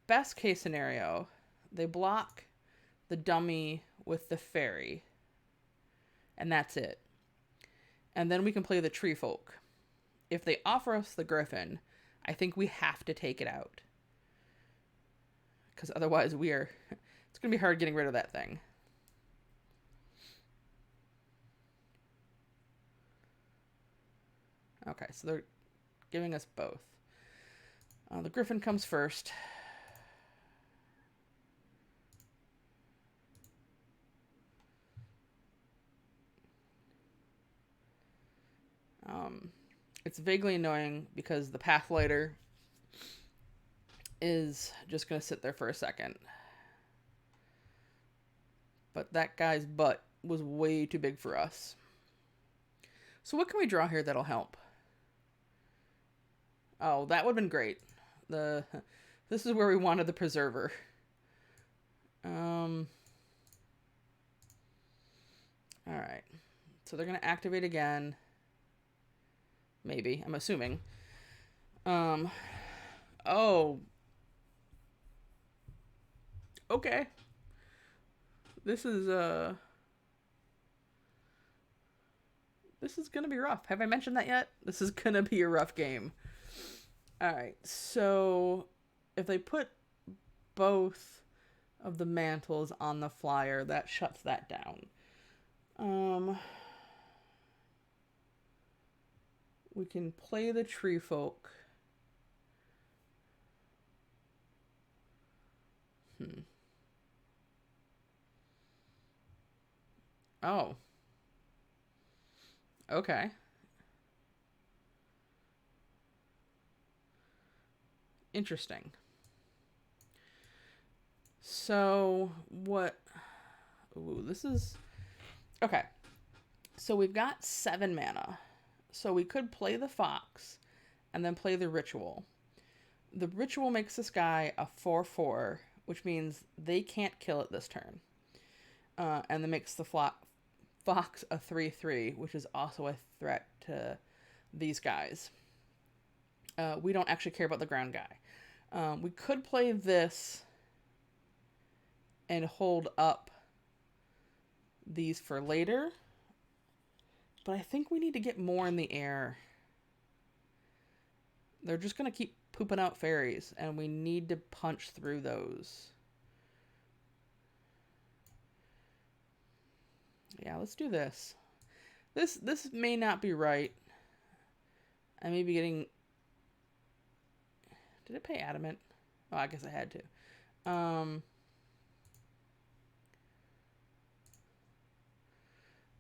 Best case scenario, they block the dummy with the fairy, and that's it. And then we can play the Tree Folk. If they offer us the Griffin, I think we have to take it out. Because otherwise it's going to be hard getting rid of that thing. Okay, so they're giving us both. The Griffin comes first. It's vaguely annoying because the Pathlighter is just going to sit there for a second. But that guy's butt was way too big for us. So what can we draw here that'll help? Oh, that would have been great. This is where we wanted the Preserver. Alright. So they're going to activate again. Maybe. I'm assuming. Oh. Okay. This is gonna be rough. Have I mentioned that yet? This is gonna be a rough game. Alright, so if they put both of the mantles on the flyer, that shuts that down. We can play the Tree Folk. Oh. Okay. Interesting. So, what... Ooh, this is... Okay. So we've got 7 mana. So we could play the Fox and then play the Ritual. The Ritual makes this guy a 4/4, which means they can't kill it this turn. And then makes the Fox a 3/3, which is also a threat to these guys. We don't actually care about the ground guy. We could play this and hold up these for later. But I think we need to get more in the air. They're just going to keep pooping out fairies, and we need to punch through those. Yeah, let's do this. This may not be right. I may be getting... Did it pay adamant? Oh, I guess I had to.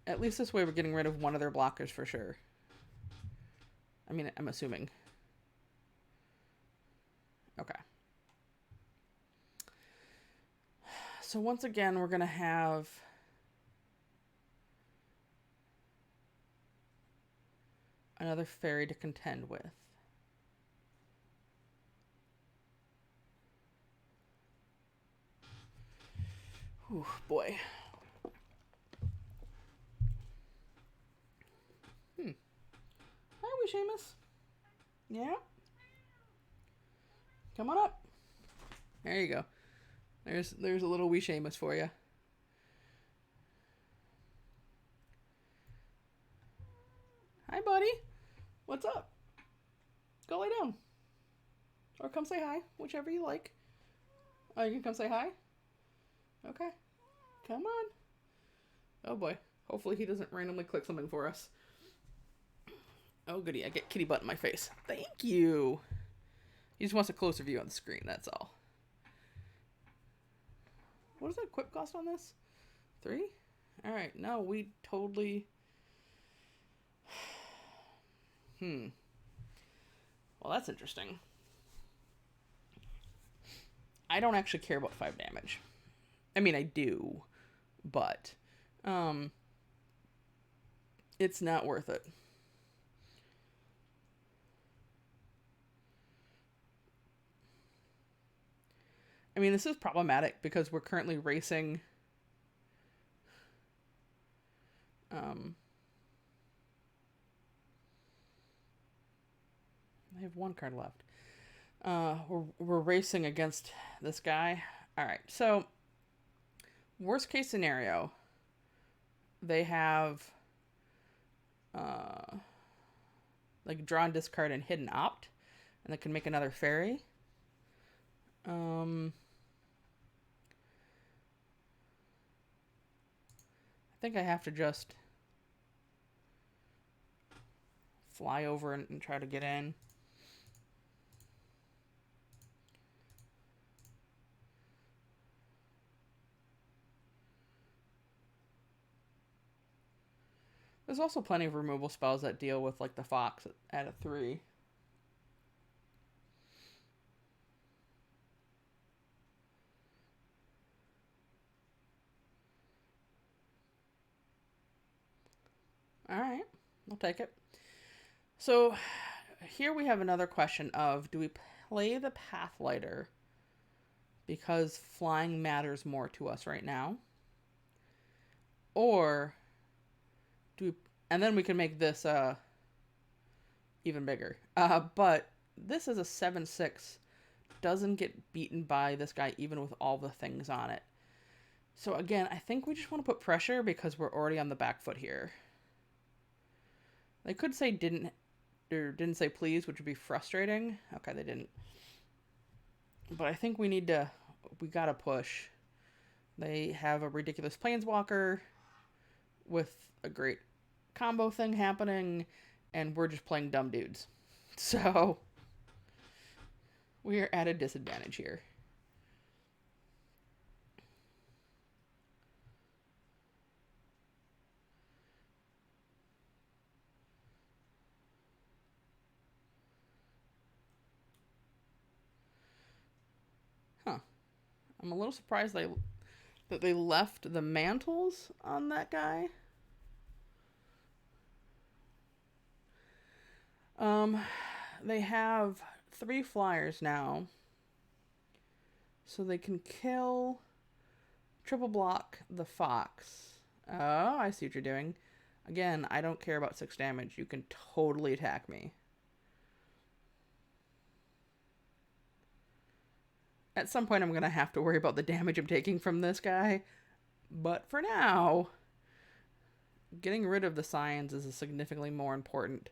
At least this way we're getting rid of one of their blockers for sure. I mean, I'm assuming. Okay. So once again, we're going to have... another fairy to contend with. Whew, boy. Hi, Seamus. Yeah? Come on up. There you go. There's a little wee Seamus for you. Hi, buddy. What's up? Go lay down. Or come say hi, whichever you like. Oh, you can come say hi? Okay. Come on. Oh, boy. Hopefully he doesn't randomly click something for us. Oh, goody. I get kitty butt in my face. Thank you. He just wants a closer view on the screen, that's all. What does that equip cost on this? 3? Alright, no, we totally... Well, that's interesting. I don't actually care about 5 damage. I mean, I do, but it's not worth it. I mean, this is problematic because we're currently racing I have 1 card left. We're racing against this guy. Alright, so worst case scenario, they have like draw and discard and hidden opt, and they can make another fairy. I think I have to just fly over and try to get in. There's also plenty of removal spells that deal with like the fox at a 3. Alright, I'll take it. So here we have another question of, do we play the Pathlighter because flying matters more to us right now? Or do we, and then we can make this even bigger. But this is a 7/6, doesn't get beaten by this guy even with all the things on it. So again, I think we just want to put pressure because we're already on the back foot here. They could say didn't say please, which would be frustrating. Okay, they didn't. But I think we gotta push. They have a ridiculous Planeswalker with a great combo thing happening, and we're just playing dumb dudes. So we are at a disadvantage here. Huh. I'm a little surprised that they left the mantles on that guy. They have 3 flyers now. So they can kill, triple block the fox. Oh, I see what you're doing. Again, I don't care about 6 damage. You can totally attack me. At some point, I'm going to have to worry about the damage I'm taking from this guy. But for now, getting rid of the signs is a significantly more important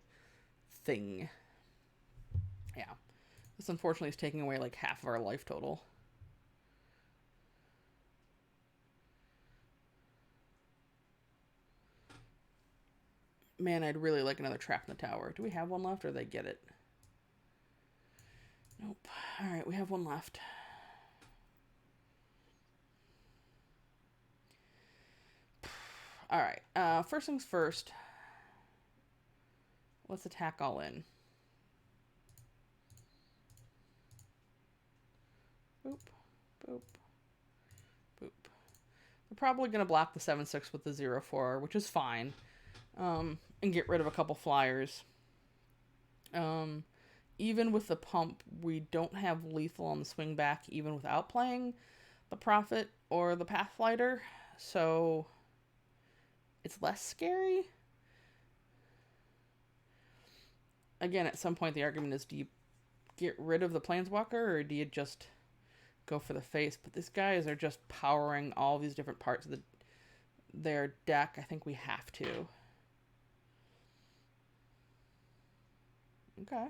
thing. Yeah. This unfortunately is taking away like half of our life total. Man, I'd really like another trap in the tower. Do we have one left or they get it? Nope. Alright, we have one left. Alright, first things first. Let's attack all in. Boop, boop, boop. We're probably going to block the 7/6 with the 0/4, which is fine. And get rid of a couple flyers. Even with the pump, we don't have lethal on the swing back, even without playing the Prophet or the Pathlighter. So it's less scary. Again, at some point the argument is, do you get rid of the Planeswalker or do you just go for the face? But these guys are just powering all these different parts of their deck. I think we have to. Okay.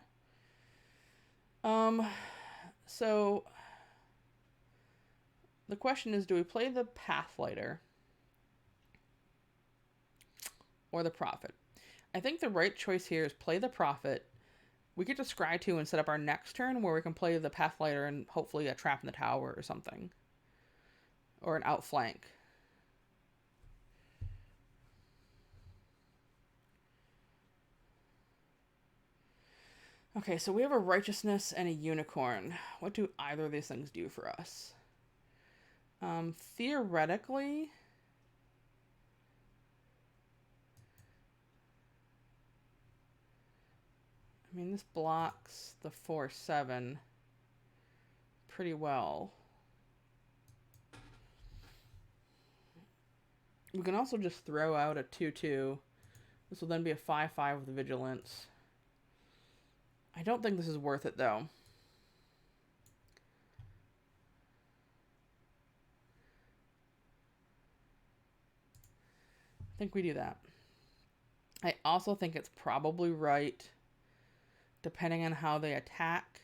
So the question is, do we play the Pathlighter or the Prophet? I think the right choice here is play the Prophet. We get to scry 2 and set up our next turn where we can play the Pathlighter and hopefully a trap in the tower or something. Or an outflank. Okay, so we have a Righteousness and a Unicorn. What do either of these things do for us? Theoretically, I mean, this blocks the 4/7 pretty well. We can also just throw out a 2/2. This will then be a 5/5 with Vigilance. I don't think this is worth it, though. I think we do that. I also think it's probably right, depending on how they attack,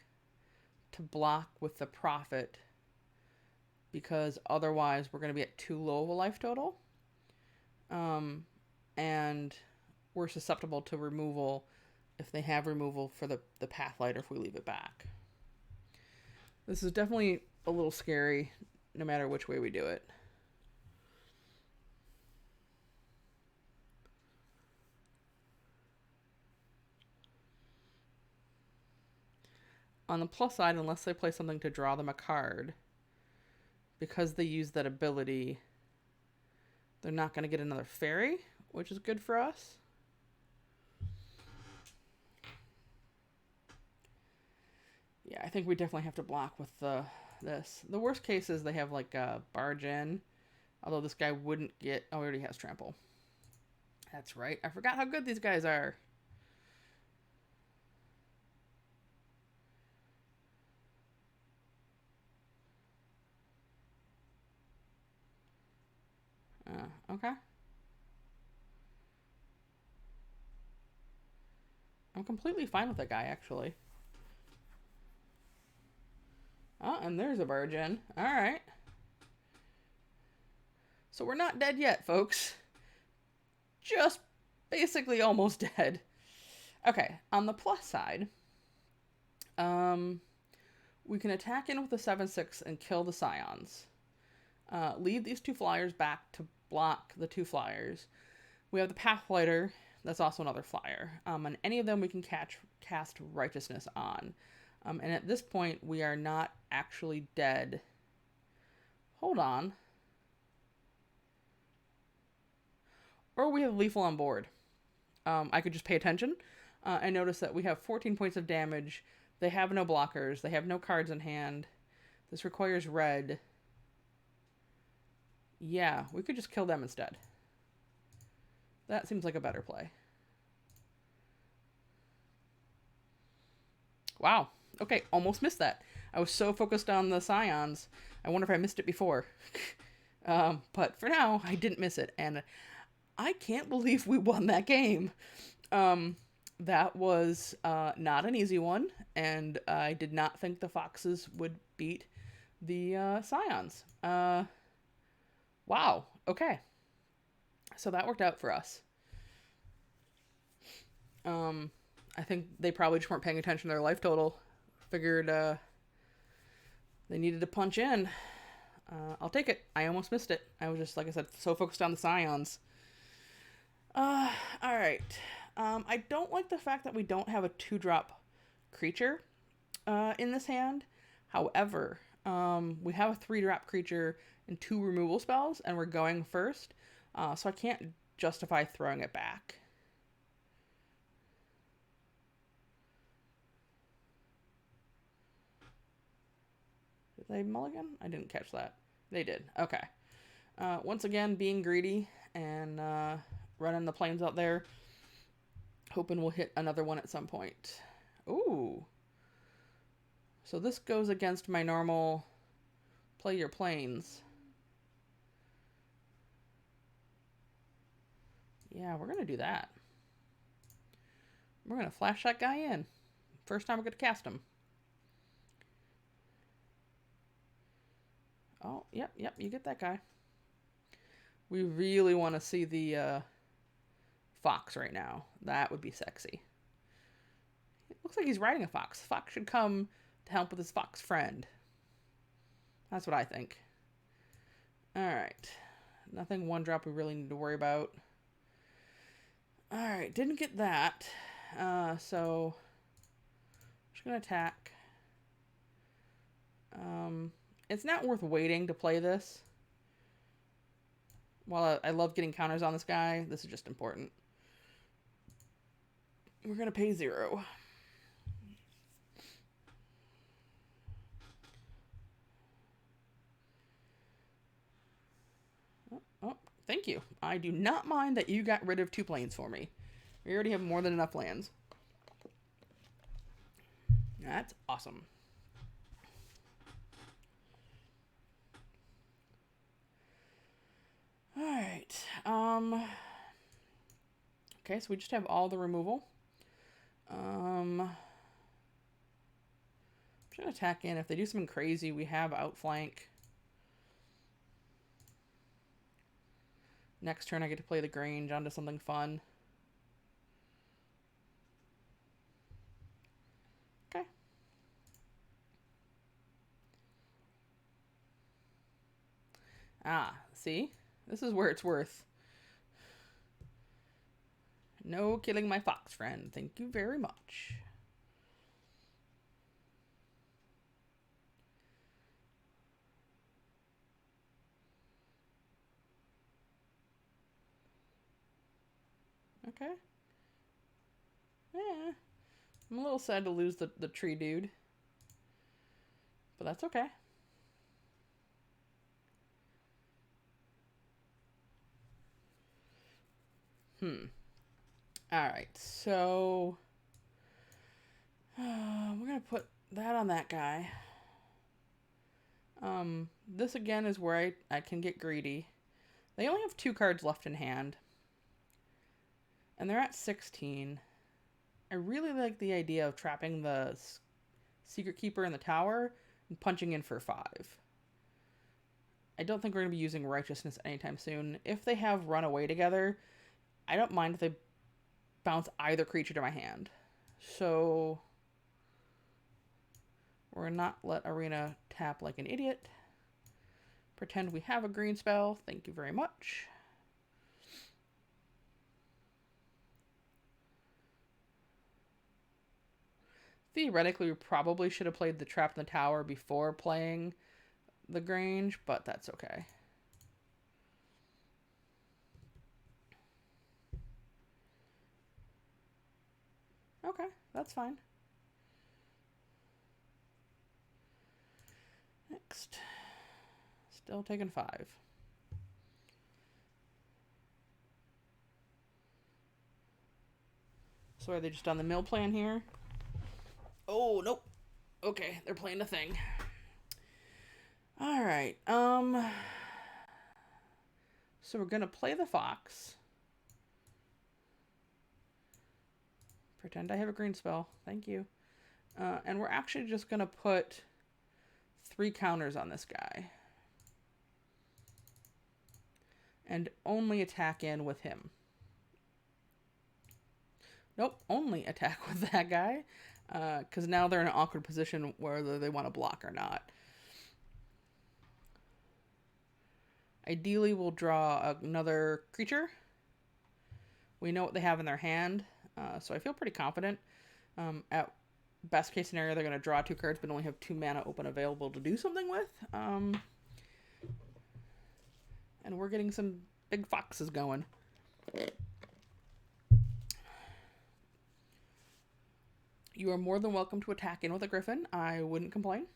to block with the Prophet, because otherwise we're going to be at too low of a life total. And we're susceptible to removal if they have removal for the Pathlighter if we leave it back. This is definitely a little scary no matter which way we do it. On the plus side, unless they play something to draw them a card, because they use that ability, they're not going to get another fairy, which is good for us. Yeah, I think we definitely have to block with this. The worst case is they have like a barge in, although this guy wouldn't get... Oh, he already has trample. That's right. I forgot how good these guys are. Okay. I'm completely fine with that guy, actually. Oh, and there's a barge in. All right. So we're not dead yet, folks. Just basically almost dead. Okay, on the plus side, we can attack in with the 7/6 and kill the Scions. Leave these 2 flyers back to block the 2 flyers. We have the Pathlighter, that's also another flyer. And any of them we can cast Righteousness on. And at this point, we are not actually dead. Hold on. Or we have Lethal on board. I could just pay attention and notice that we have 14 points of damage. They have no blockers. They have no cards in hand. This requires red. Yeah, we could just kill them instead. That seems like a better play. Wow. Okay, almost missed that. I was so focused on the Scions. I wonder if I missed it before. But for now, I didn't miss it. And I can't believe we won that game. That was not an easy one. And I did not think the Foxes would beat the Scions. Wow. Okay. So that worked out for us. I think they probably just weren't paying attention to their life total. Figured they needed to punch in. I'll take it. I almost missed it. I was just, like I said, so focused on the Scions. Alright. I don't like the fact that we don't have a 2-drop creature in this hand. However, we have a 3-drop creature and 2 removal spells, and we're going first. So I can't justify throwing it back. Did they mulligan? I didn't catch that. They did. Okay. Once again, being greedy and running the planes out there. Hoping we'll hit another one at some point. Ooh. So this goes against my normal play your planes. Yeah, we're going to do that. We're going to flash that guy in. First time we're going to cast him. Oh, yep, you get that guy. We really want to see the fox right now. That would be sexy. It looks like he's riding a fox. Fox should come to help with his fox friend. That's what I think. Alright. Nothing 1-drop we really need to worry about. Alright, didn't get that. So I'm just going to attack. It's not worth waiting to play this. While I love getting counters on this guy, this is just important. We're going to pay 0. Oh, thank you. I do not mind that you got rid of 2 planes for me. We already have more than enough lands. That's awesome. Alright. Okay, so we just have all the removal. I'm just going to attack in. If they do something crazy, we have outflank. Next turn, I get to play the Grange onto something fun. Ah, see? This is where it's worth. No killing my fox friend. Thank you very much. Okay. Yeah. I'm a little sad to lose the tree dude. But that's okay. Alright, so... we're going to put that on that guy. This again is where I can get greedy. They only have 2 cards left in hand. And they're at 16. I really like the idea of trapping the Secret Keeper in the tower and punching in for 5. I don't think we're going to be using Righteousness anytime soon. If they have Run Away together, I don't mind if they bounce either creature to my hand. So we're going to not let Arena tap like an idiot. Pretend we have a green spell. Thank you very much. Theoretically, we probably should have played the Trap in the Tower before playing the Grange, but that's okay. Okay, that's fine. Next. Still taking 5. So are they just on the mill plan here? Oh, nope. Okay, they're playing a thing. Alright, so we're gonna play the fox. Pretend I have a green spell. Thank you. And we're actually just gonna put 3 counters on this guy. And only attack in with him. Nope, only attack with that guy. Because now they're in an awkward position whether they want to block or not. Ideally, we'll draw another creature. We know what they have in their hand, so I feel pretty confident. At best case scenario, they're going to draw 2 cards, but only have 2 mana open available to do something with. And we're getting some big foxes going. You are more than welcome to attack in with a griffin. I wouldn't complain.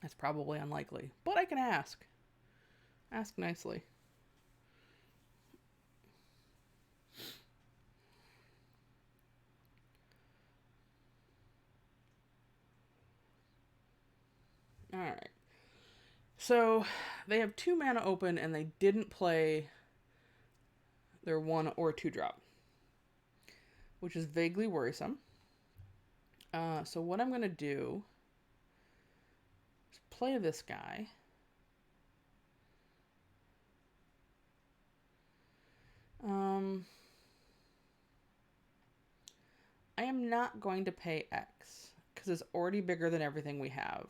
That's probably unlikely, but I can ask. Ask nicely. Alright. So, they have 2 mana open and they didn't play their 1 or 2 drop, which is vaguely worrisome. So what I'm going to do is play this guy. I am not going to pay X because it's already bigger than everything we have.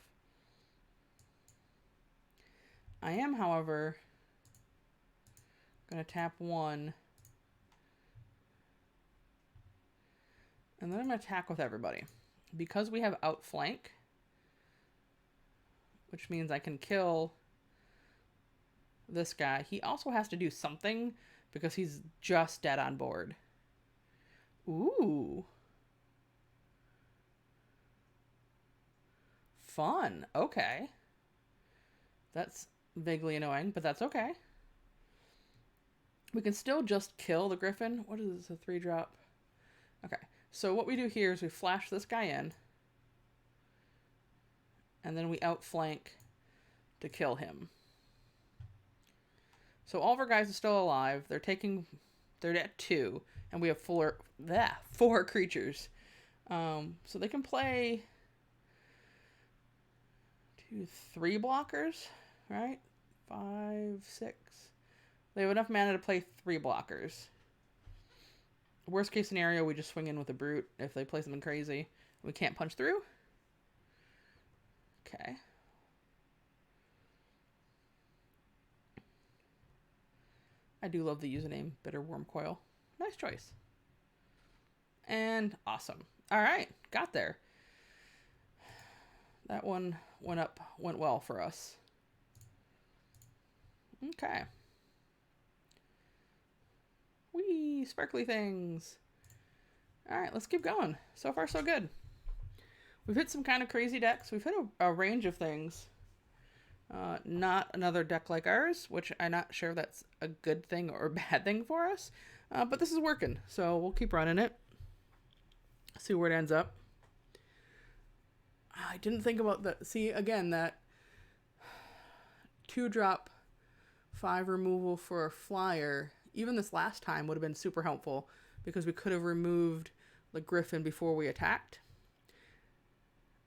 I am, however, going to tap 1. And then I'm going to attack with everybody. Because we have outflank, which means I can kill this guy. He also has to do something because he's just dead on board. Ooh. Fun. Okay. That's vaguely annoying, but that's okay. We can still just kill the griffin. What is this, a 3-drop? Okay. So what we do here is we flash this guy in. And then we outflank to kill him. So all of our guys are still alive. They're at 2. And we have 4 creatures. So they can play 2, 3 blockers, right? 5, 6. They have enough mana to play 3 blockers. Worst case scenario, we just swing in with a brute if they play something crazy. We can't punch through. Okay. I do love the username, Bitter Worm Coil. Nice choice. And awesome. All right, got there. That one went well for us. Okay. Whee, sparkly things. All right, let's keep going. So far, so good. We've hit some kind of crazy decks. We've hit a range of things. Not another deck like ours, which I'm not sure if that's a good thing or a bad thing for us. But this is working, so we'll keep running it. See where it ends up. I didn't think about that. See, again, that 2-drop 5 removal for a flyer, even this last time would have been super helpful because we could have removed the Griffin before we attacked.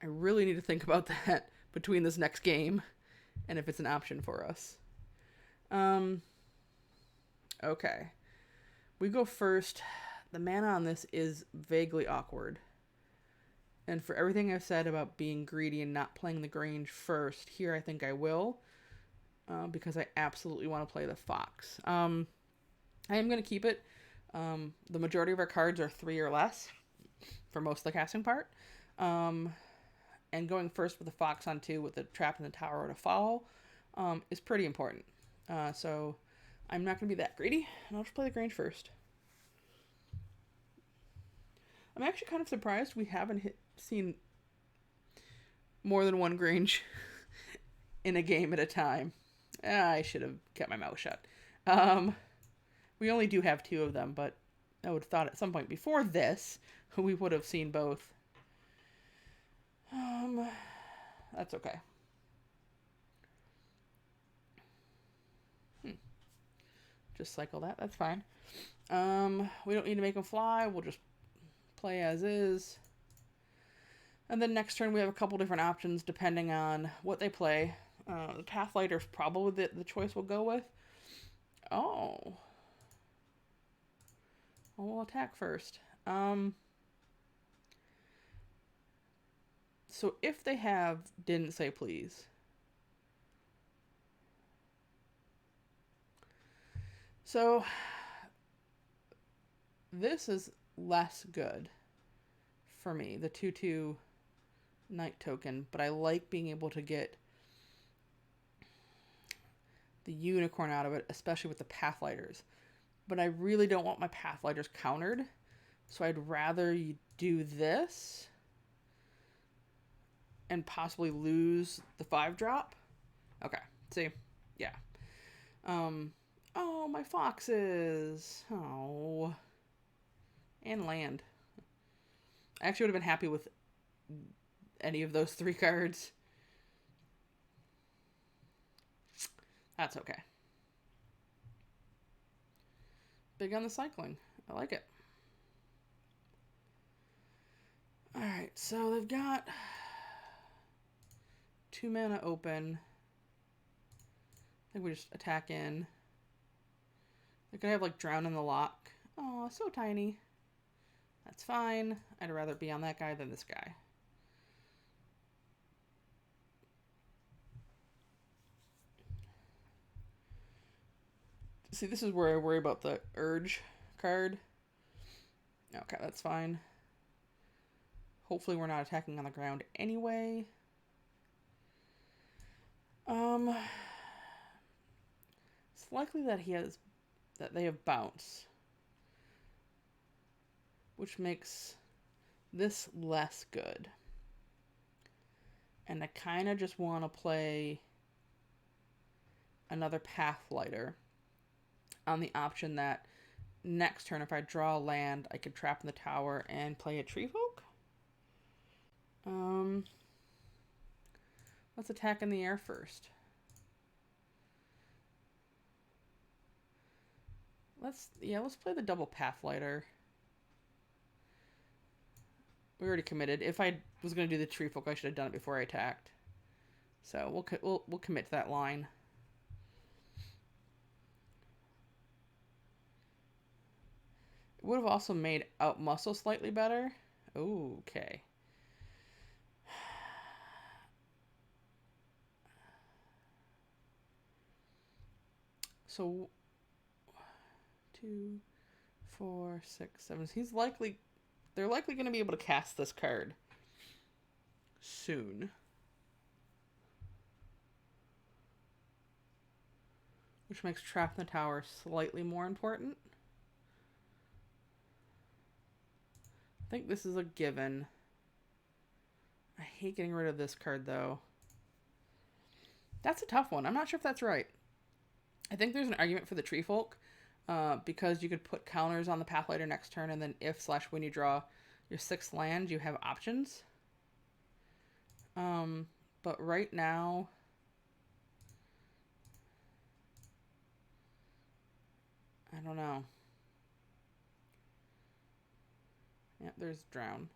I really need to think about that between this next game and if it's an option for us. Okay. We go first. The mana on this is vaguely awkward. And for everything I've said about being greedy and not playing the Grange first, here I think I will. Because I absolutely want to play the Fox. I am going to keep it. The majority of our cards are 3 or less for most of the casting part. And going first with the Fox on 2 with the Trap in the Tower to follow is pretty important. So I'm not going to be that greedy, and I'll just play the Grange first. I'm actually kind of surprised we haven't seen more than one Grange in a game at a time. I should have kept my mouth shut. We only do have 2 of them, but I would have thought at some point before this, we would have seen both. That's okay. Just cycle that. That's fine. We don't need to make them fly. We'll just play as is. And then next turn we have a couple different options depending on what they play. The Pathlighter is probably the choice we'll go with. Oh. Well, we'll attack first. So if they have Didn't Say Please. So this is less good for me, the 2/2 Night token, but I like being able to get the unicorn out of it, especially with the Pathlighters. But I really don't want my Pathlighters countered, so I'd rather you do this and possibly lose the 5-drop. Okay, see? Yeah. Oh, my foxes. Oh. And land. I actually would have been happy with any of those 3 cards. That's okay. Big on the cycling. I like it. Alright, so they've got 2 mana open. I think we just attack in. They could have like Drown in the Lock. Oh, so tiny. That's fine. I'd rather be on that guy than this guy. See, this is where I worry about the Urge card. Okay, that's fine. Hopefully we're not attacking on the ground anyway. It's likely that they have bounce, which makes this less good. And I kind of just want to play another Pathlighter on the option that next turn, if I draw land, I could trap in the tower and play a Tree Folk. Let's attack in the air first. Let's play the double Pathlighter. We already committed. If I was going to do the Tree Folk, I should have done it before I attacked. So we'll commit to that line. It would have also made Outmuscle slightly better. Okay. So 2, 4, 6, 7. He's likely... They're likely going to be able to cast this card soon. Which makes Trap in the Tower slightly more important. I think this is a given. I hate getting rid of this card, though. That's a tough one. I'm not sure if that's right. I think there's an argument for the Tree Folk, because you could put counters on the Pathlighter next turn, and then if/when you draw your 6th land, you have options. But right now... I don't know. Yeah, there's Drown.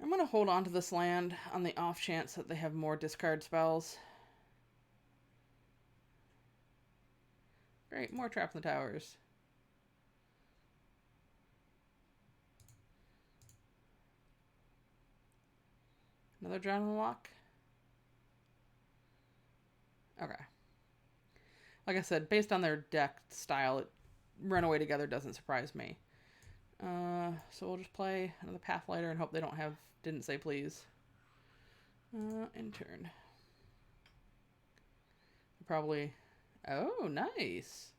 I'm going to hold on to this land on the off chance that they have more discard spells. Great, more Trap in the Towers. Another Drown in the Lock? Okay. Like I said, based on their deck style, Runaway Together doesn't surprise me. So we'll just play another Pathlighter and hope they don't have Didn't Say Please. In turn. Probably... Oh, nice.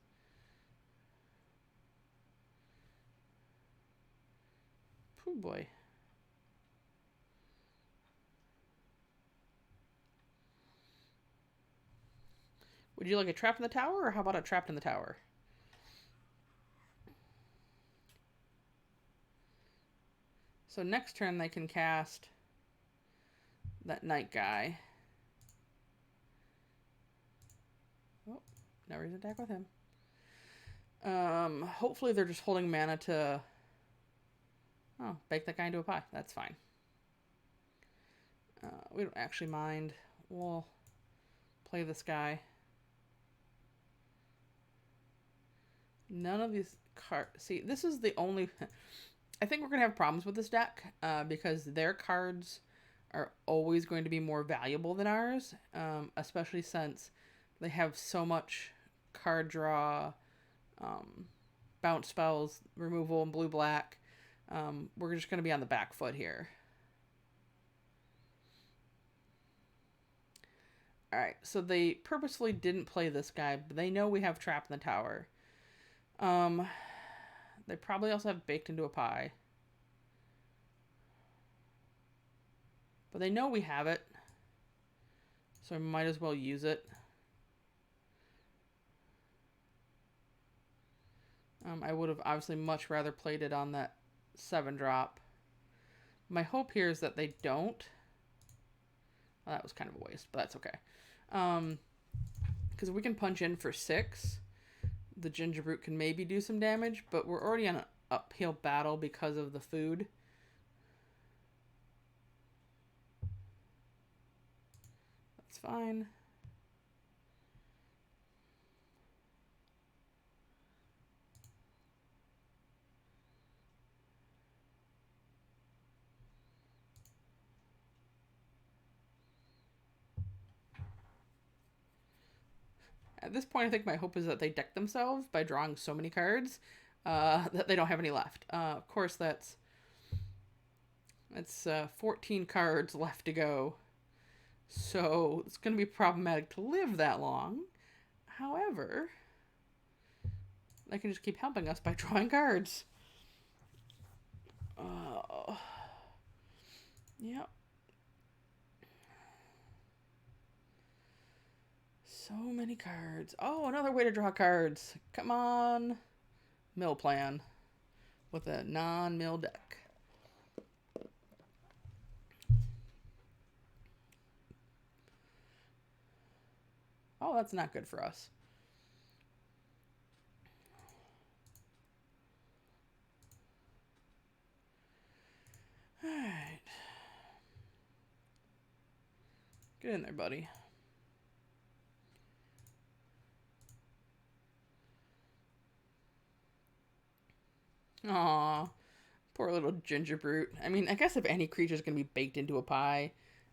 Oh boy. Would you like a Trap in the Tower, or how about a Trapped in the Tower? So next turn they can cast that Night guy. Oh, now we're going to attack with him. Hopefully they're just holding mana to... Oh, bake that guy into a pie. That's fine. We don't actually mind. We'll play this guy. None of these cards... See, this is the only... I think we're going to have problems with this deck because their cards are always going to be more valuable than ours, especially since they have so much card draw, bounce spells, removal, and blue-black. We're just going to be on the back foot here. Alright, so they purposefully didn't play this guy, but they know we have Trap in the Tower. They probably also have Baked into a Pie. But they know we have it, so I might as well use it. I would have obviously much rather played it on that 7-drop. My hope here is that they don't. Well, that was kind of a waste, but that's okay. Because we can punch in for 6. The Ginger Brute can maybe do some damage, but we're already on an uphill battle because of the food. That's fine. At this point, I think my hope is that they deck themselves by drawing so many cards that they don't have any left. Of course, that's 14 cards left to go. So it's going to be problematic to live that long. However, they can just keep helping us by drawing cards. Yep. So many cards. Oh, another way to draw cards. Come on. Mill plan. With a non-mill deck. Oh, that's not good for us. Alright. Get in there, buddy. Aw, poor little Ginger Brute. I mean, I guess if any creature's going to be baked into a pie,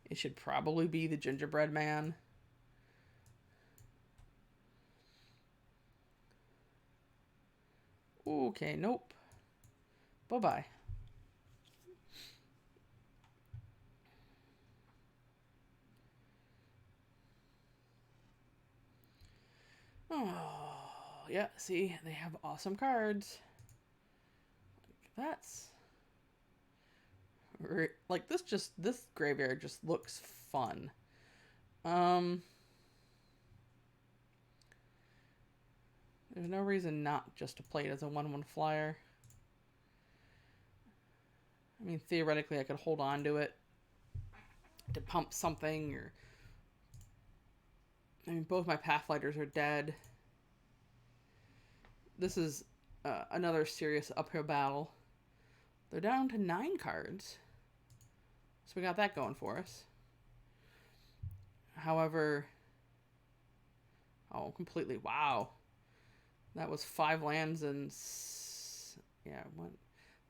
it should probably be the Gingerbread Man. Okay, nope. Bye-bye. Oh, yeah, see, they have awesome cards. That's... Like, this graveyard just looks fun. There's no reason not just to play it as a 1/1 flyer. I mean, theoretically, I could hold on to it to pump something, or... I mean, both my Pathfighters are dead. This is another serious uphill battle. They're down to 9 cards. So we got that going for us. However... Oh, completely. Wow. That was 5 lands and... Yeah,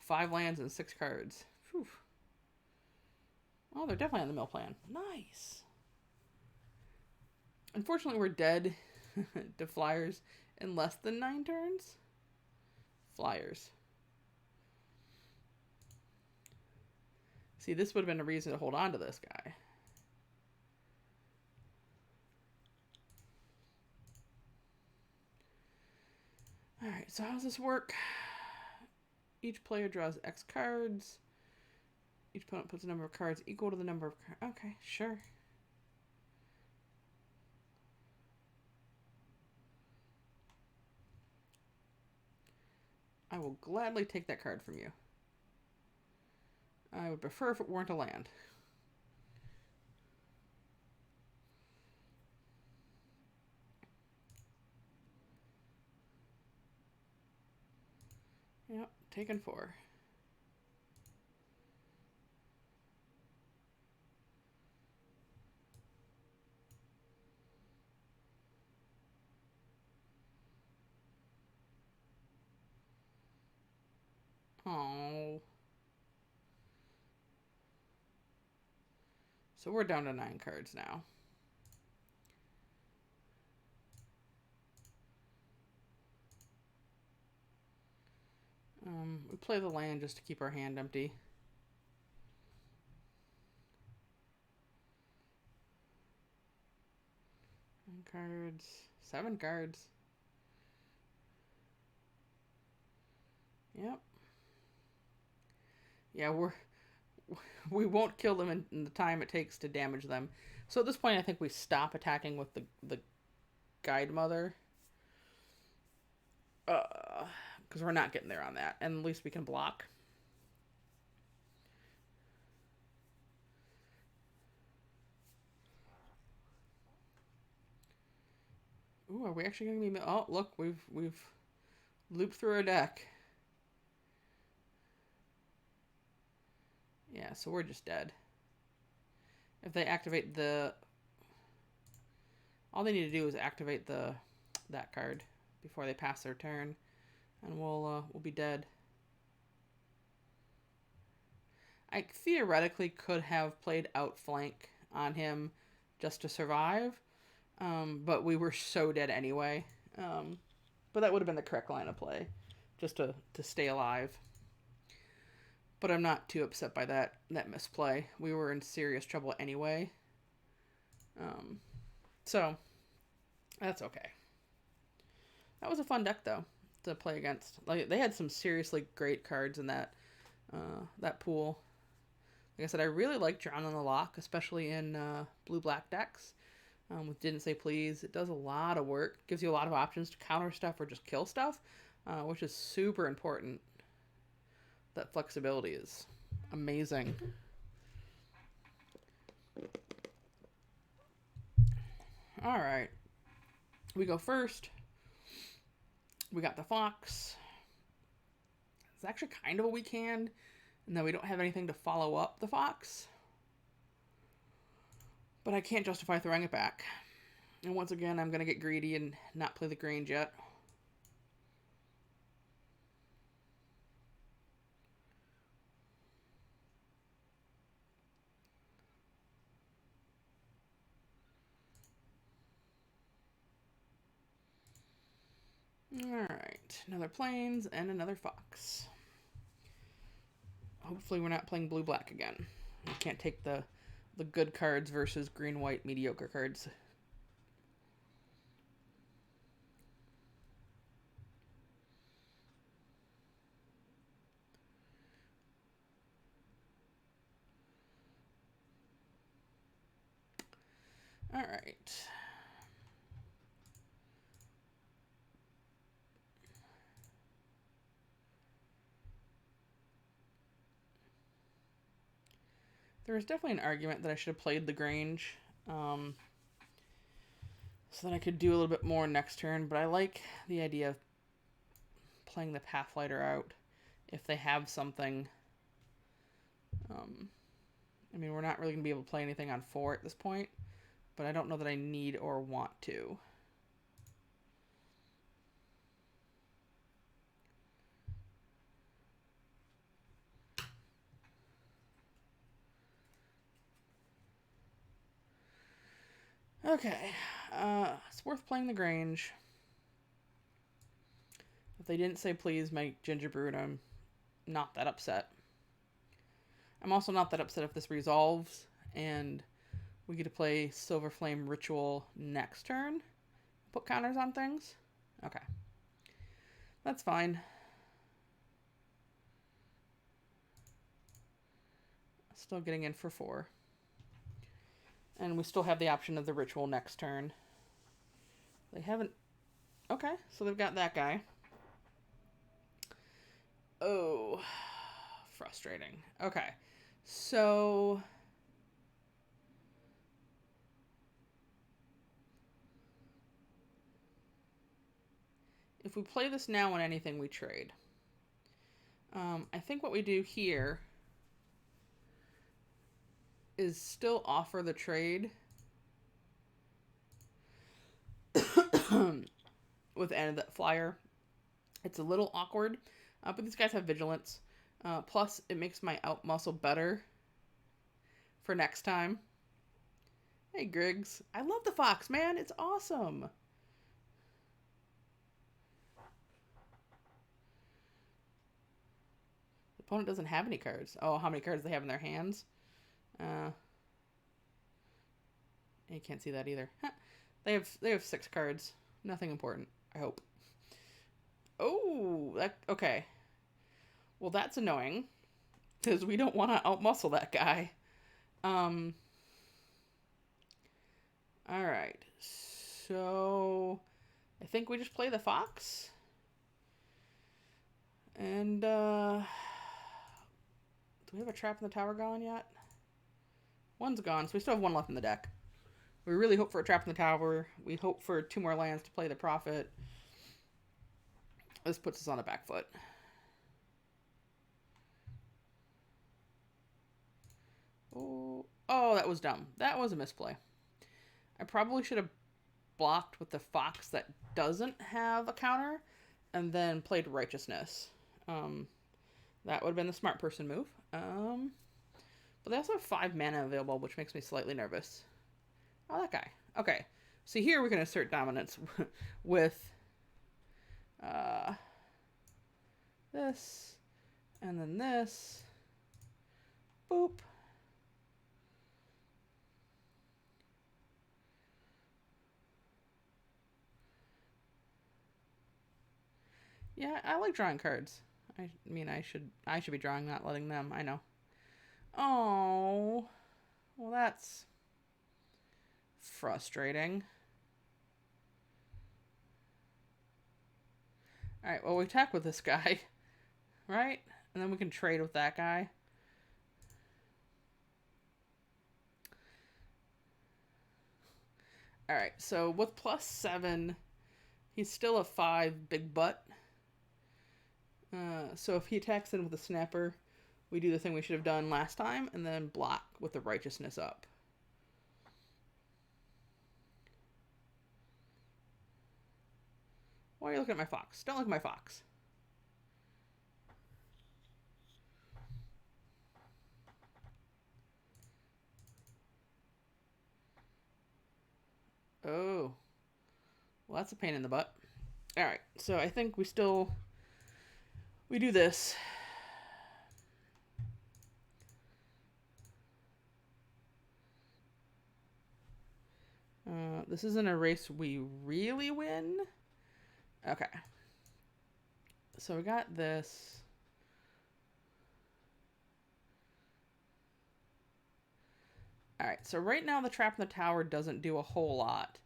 5 lands and 6 cards. Whew. Oh, they're definitely on the mill plan. Nice. Unfortunately, we're dead to flyers in less than 9 turns. Flyers. See, this would have been a reason to hold on to this guy. Alright, so how does this work? Each player draws X cards. Each opponent puts a number of cards equal to the number of cards. Okay, sure. I will gladly take that card from you. I would prefer if it weren't a land. Yep, taken 4. Oh. So we're down to 9 cards now. We play the land just to keep our hand empty. Cards. 7 cards. Yep. Yeah, we won't kill them in the time it takes to damage them. So at this point, I think we stop attacking with the Guide Mother. Because we're not getting there on that. And at least we can block. Ooh, are we actually going to be... Oh, look, we've looped through our deck. Yeah, so we're just dead. If they activate the... All they need to do is activate that card before they pass their turn. And we'll be dead. I theoretically could have played Outflank on him just to survive. But we were so dead anyway. But that would have been the correct line of play. Just to stay alive. But I'm not too upset by that misplay. We were in serious trouble anyway. So, that's okay. That was a fun deck, though, to play against. Like, they had some seriously great cards in that pool. Like I said, I really like Drown on the Lock, especially in blue-black decks. With Didn't Say Please, it does a lot of work. Gives you a lot of options to counter stuff or just kill stuff, which is super important. That flexibility is amazing. All right. We go first. We got the Fox. It's actually kind of a weak hand, and then we don't have anything to follow up the Fox. But I can't justify throwing it back. And once again, I'm going to get greedy and not play the Grange yet. Alright. another plains and another fox. Hopefully we're not playing blue-black again. We can't take the good cards versus green-white mediocre cards. All right. There was definitely an argument that I should have played the Grange, so that I could do a little bit more next turn, but I like the idea of playing the Pathlighter out if they have something. I mean, we're not really going to be able to play anything on 4 at this point, but I don't know that I need or want to. Okay, it's worth playing the Grange. If they didn't say please make Ginger Brood, I'm not that upset. I'm also not that upset if this resolves and we get to play Silver Flame Ritual next turn. Put counters on things. Okay. That's fine. Still getting in for 4. And we still have the option of the Ritual next turn. They haven't... Okay, so they've got that guy. Oh, frustrating. Okay, so... if we play this now on anything, we trade. I think what we do here is still offer the trade with the end of that flyer. It's a little awkward, but these guys have vigilance. Plus, it makes my out muscle better for next time. Hey, Griggs. I love the fox, man. It's awesome. The opponent doesn't have any cards. Oh, how many cards they have in their hands? You can't see that either. They have 6 cards. Nothing important, I hope. Oh, okay. Well, that's annoying because we don't want to outmuscle that guy. All right. So I think we just play the fox. And do we have a trap in the tower gone yet? One's gone, so we still have 1 left in the deck. We really hope for a trap in the tower. We hope for 2 more lands to play the Prophet. This puts us on the back foot. Oh, that was dumb. That was a misplay. I probably should have blocked with the fox that doesn't have a counter and then played Righteousness. That would have been the smart person move. But they also have 5 mana available, which makes me slightly nervous. Oh, that guy. Okay. So here we can assert dominance with this, and then this. Boop. Yeah, I like drawing cards. I mean, I should be drawing, not letting them. I know. Oh, well, that's frustrating. All right, well, we attack with this guy, right? And then we can trade with that guy. All right, so with +7, he's still a 5 big butt. So if he attacks in with a snapper, we do the thing we should have done last time and then block with the Righteousness up. Why are you looking at my fox? Don't look at my fox. Oh. Well, that's a pain in the butt. All right, so I think we do this. This isn't a race we really win. Okay. So we got this. Alright, so right now the trap in the tower doesn't do a whole lot.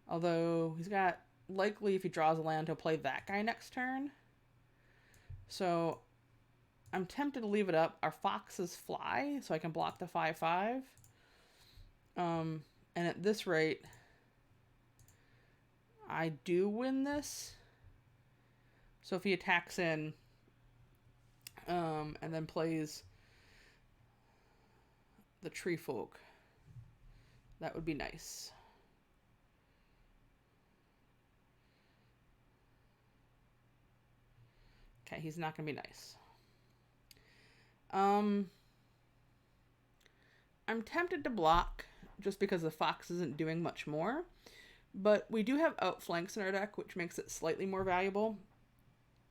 Although he's got, likely if he draws a land, he'll play that guy next turn. So I'm tempted to leave it up. Our foxes fly, so I can block the 5/5. And at this rate, I do win this. So if he attacks in, and then plays the tree folk, that would be nice. Okay, he's not going to be nice. I'm tempted to block just because the fox isn't doing much more. But we do have outflanks in our deck, which makes it slightly more valuable.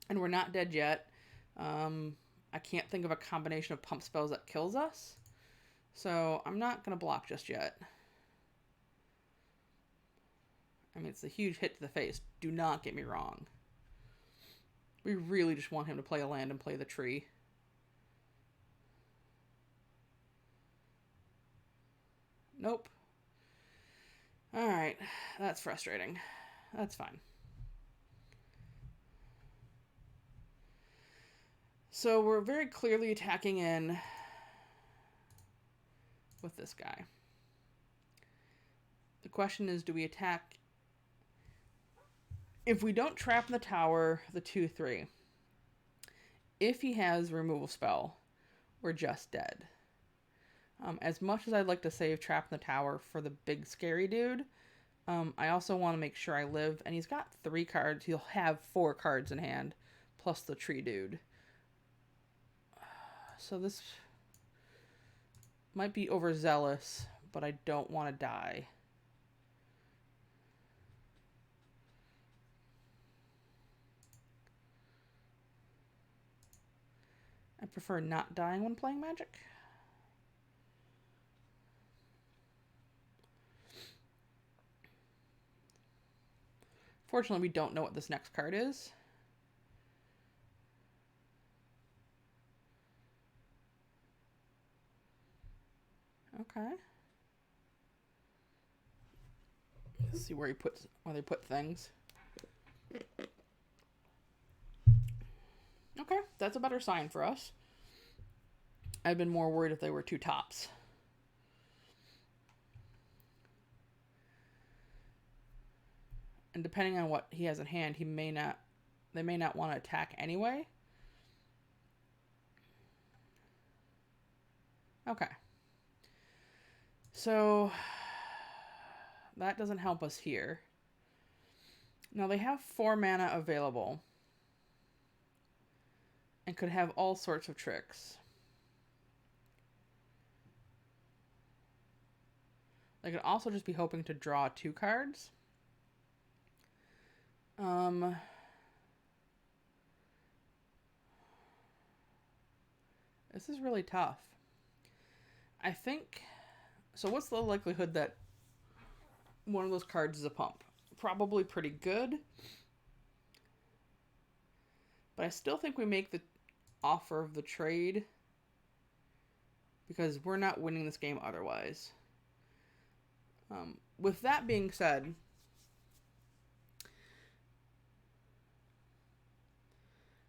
And we're not dead yet. I can't think of a combination of pump spells that kills us. So I'm not going to block just yet. I mean, it's a huge hit to the face. Do not get me wrong. We really just want him to play a land and play the tree. Nope. Alright, that's frustrating. That's fine. So we're very clearly attacking in with this guy. The question is, do we attack? If we don't trap in the tower, the 2/3. If he has removal spell, we're just dead. As much as I'd like to save trap in the tower for the big scary dude, I also want to make sure I live. And he's got 3 cards. He'll have 4 cards in hand, plus the tree dude. So this might be overzealous, but I don't want to die. I prefer not dying when playing Magic. Fortunately, we don't know what this next card is. Okay. Let's see where they put things. Okay, that's a better sign for us. I'd been more worried if they were 2 tops. And depending on what he has in hand, they may not want to attack anyway. Okay. So that doesn't help us here. Now they have 4 mana available and could have all sorts of tricks. They could also just be hoping to draw 2 cards. This is really tough. I think... So what's the likelihood that one of those cards is a pump? Probably pretty good. But I still think we make the offer of the trade, because we're not winning this game otherwise. With that being said,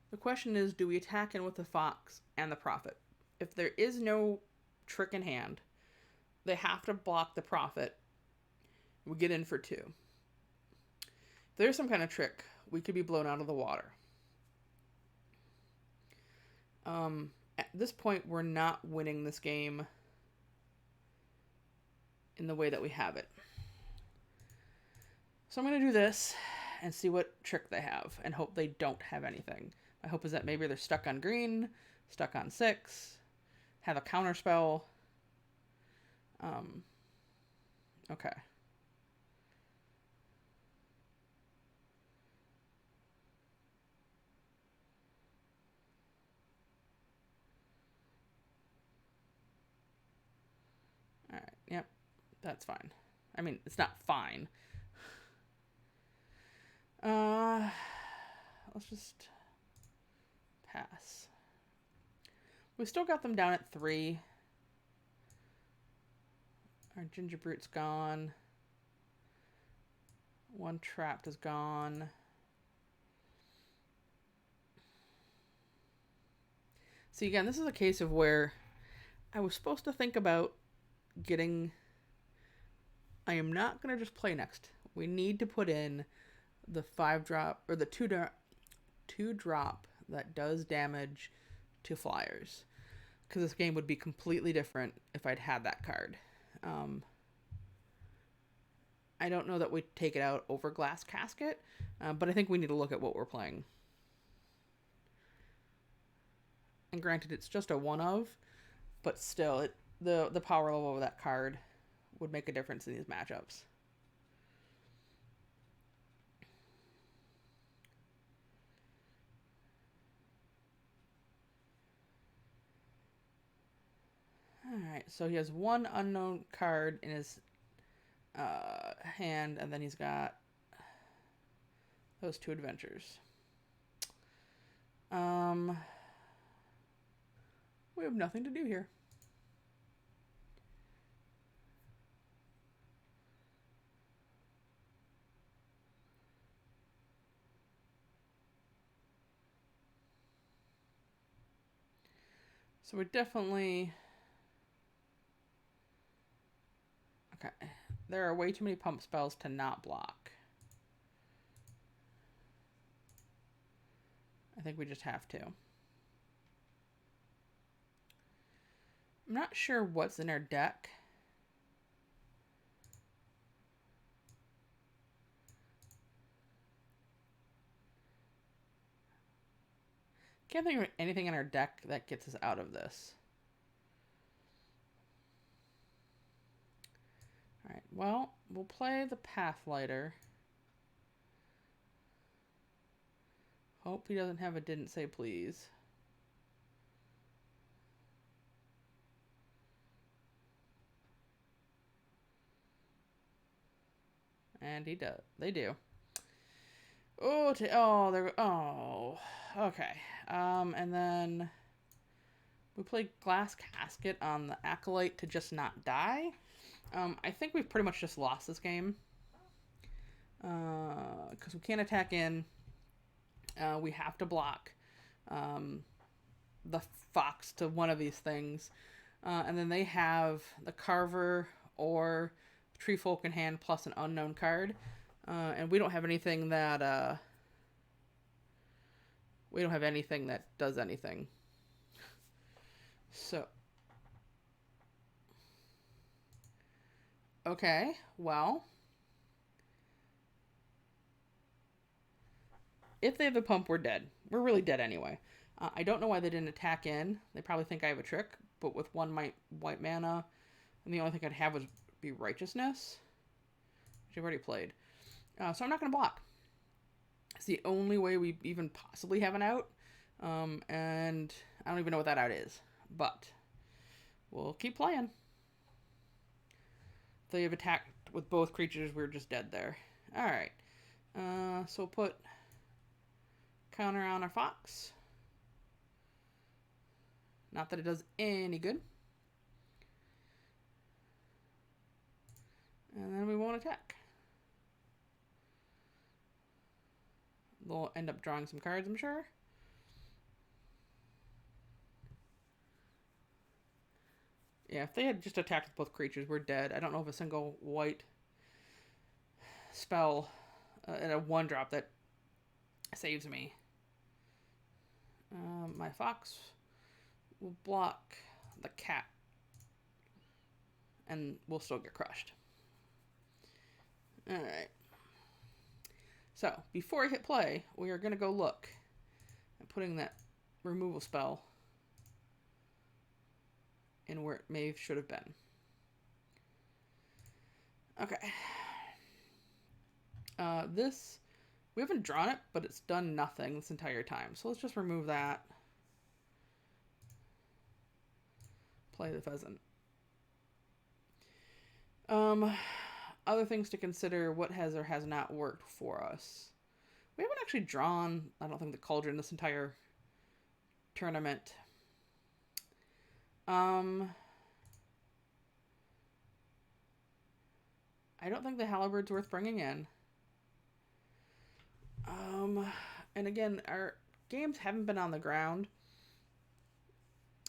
the question is, do we attack in with the fox and the prophet? If there is no trick in hand, they have to block the prophet. We get in for 2. If there's some kind of trick, we could be blown out of the water. At this point, we're not winning this game in the way that we have it. So I'm going to do this and see what trick they have and hope they don't have anything. My hope is that maybe they're stuck on green, stuck on 6, have a counter spell. Okay. Yep, that's fine. I mean, it's not fine. Let's just pass. We still got them down at 3. Our ginger brute's gone. 1 trapped is gone. See, again, this is a case of where I was supposed to think about getting... I am not going to just play next. We need to put in the 5-drop, or the 2-drop that does damage to flyers. Because this game would be completely different if I'd had that card. I don't know that we'd take it out over Glass Casket, but I think we need to look at what we're playing. And granted, it's just a 1-of, but still, the power level of that card would make a difference in these matchups. Alright, so he has 1 unknown card in his hand, and then he's got those 2 adventures. We have nothing to do here. So we're definitely... Okay. There are way too many pump spells to not block. I think we just have to. I'm not sure what's in our deck. Can't think of anything in our deck that gets us out of this. Alright, well, we'll play the Pathlighter. Hope he doesn't have a didn't say please. And he does. They do. Oh, they're... Oh, okay. And then we play Glass Casket on the Acolyte to just not die. I think we've pretty much just lost this game. Because we can't attack in. We have to block the fox to one of these things. And then they have the Carver or Tree Folk in hand plus an unknown card. And we don't have anything that... we don't have anything that does anything. So... Okay, well... If they have a pump, we're dead. We're really dead anyway. I don't know why they didn't attack in. They probably think I have a trick, but with 1 white mana, and the only thing I'd have would be Righteousness, which I've already played. So I'm not going to block. It's the only way we even possibly have an out, and I don't even know what that out is, but we'll keep playing. If they have attacked with both creatures, we're just dead there. Alright, so we'll put counter on our fox. Not that it does any good. And then we won't attack. They'll end up drawing some cards, I'm sure. Yeah, if they had just attacked with both creatures, we're dead. I don't know if a single white spell and a 1-drop that saves me. My fox will block the cat, and we'll still get crushed. Alright. So, before I hit play, we are going to go look at putting that removal spell in where it should have been. Okay. This, we haven't drawn it, but it's done nothing this entire time. So let's just remove that. Play the pheasant. Um, Other things to consider: what has or has not worked for us. We haven't actually drawn, I don't think, the cauldron this entire tournament. I don't think the halberd's worth bringing in. And again, our games haven't been on the ground.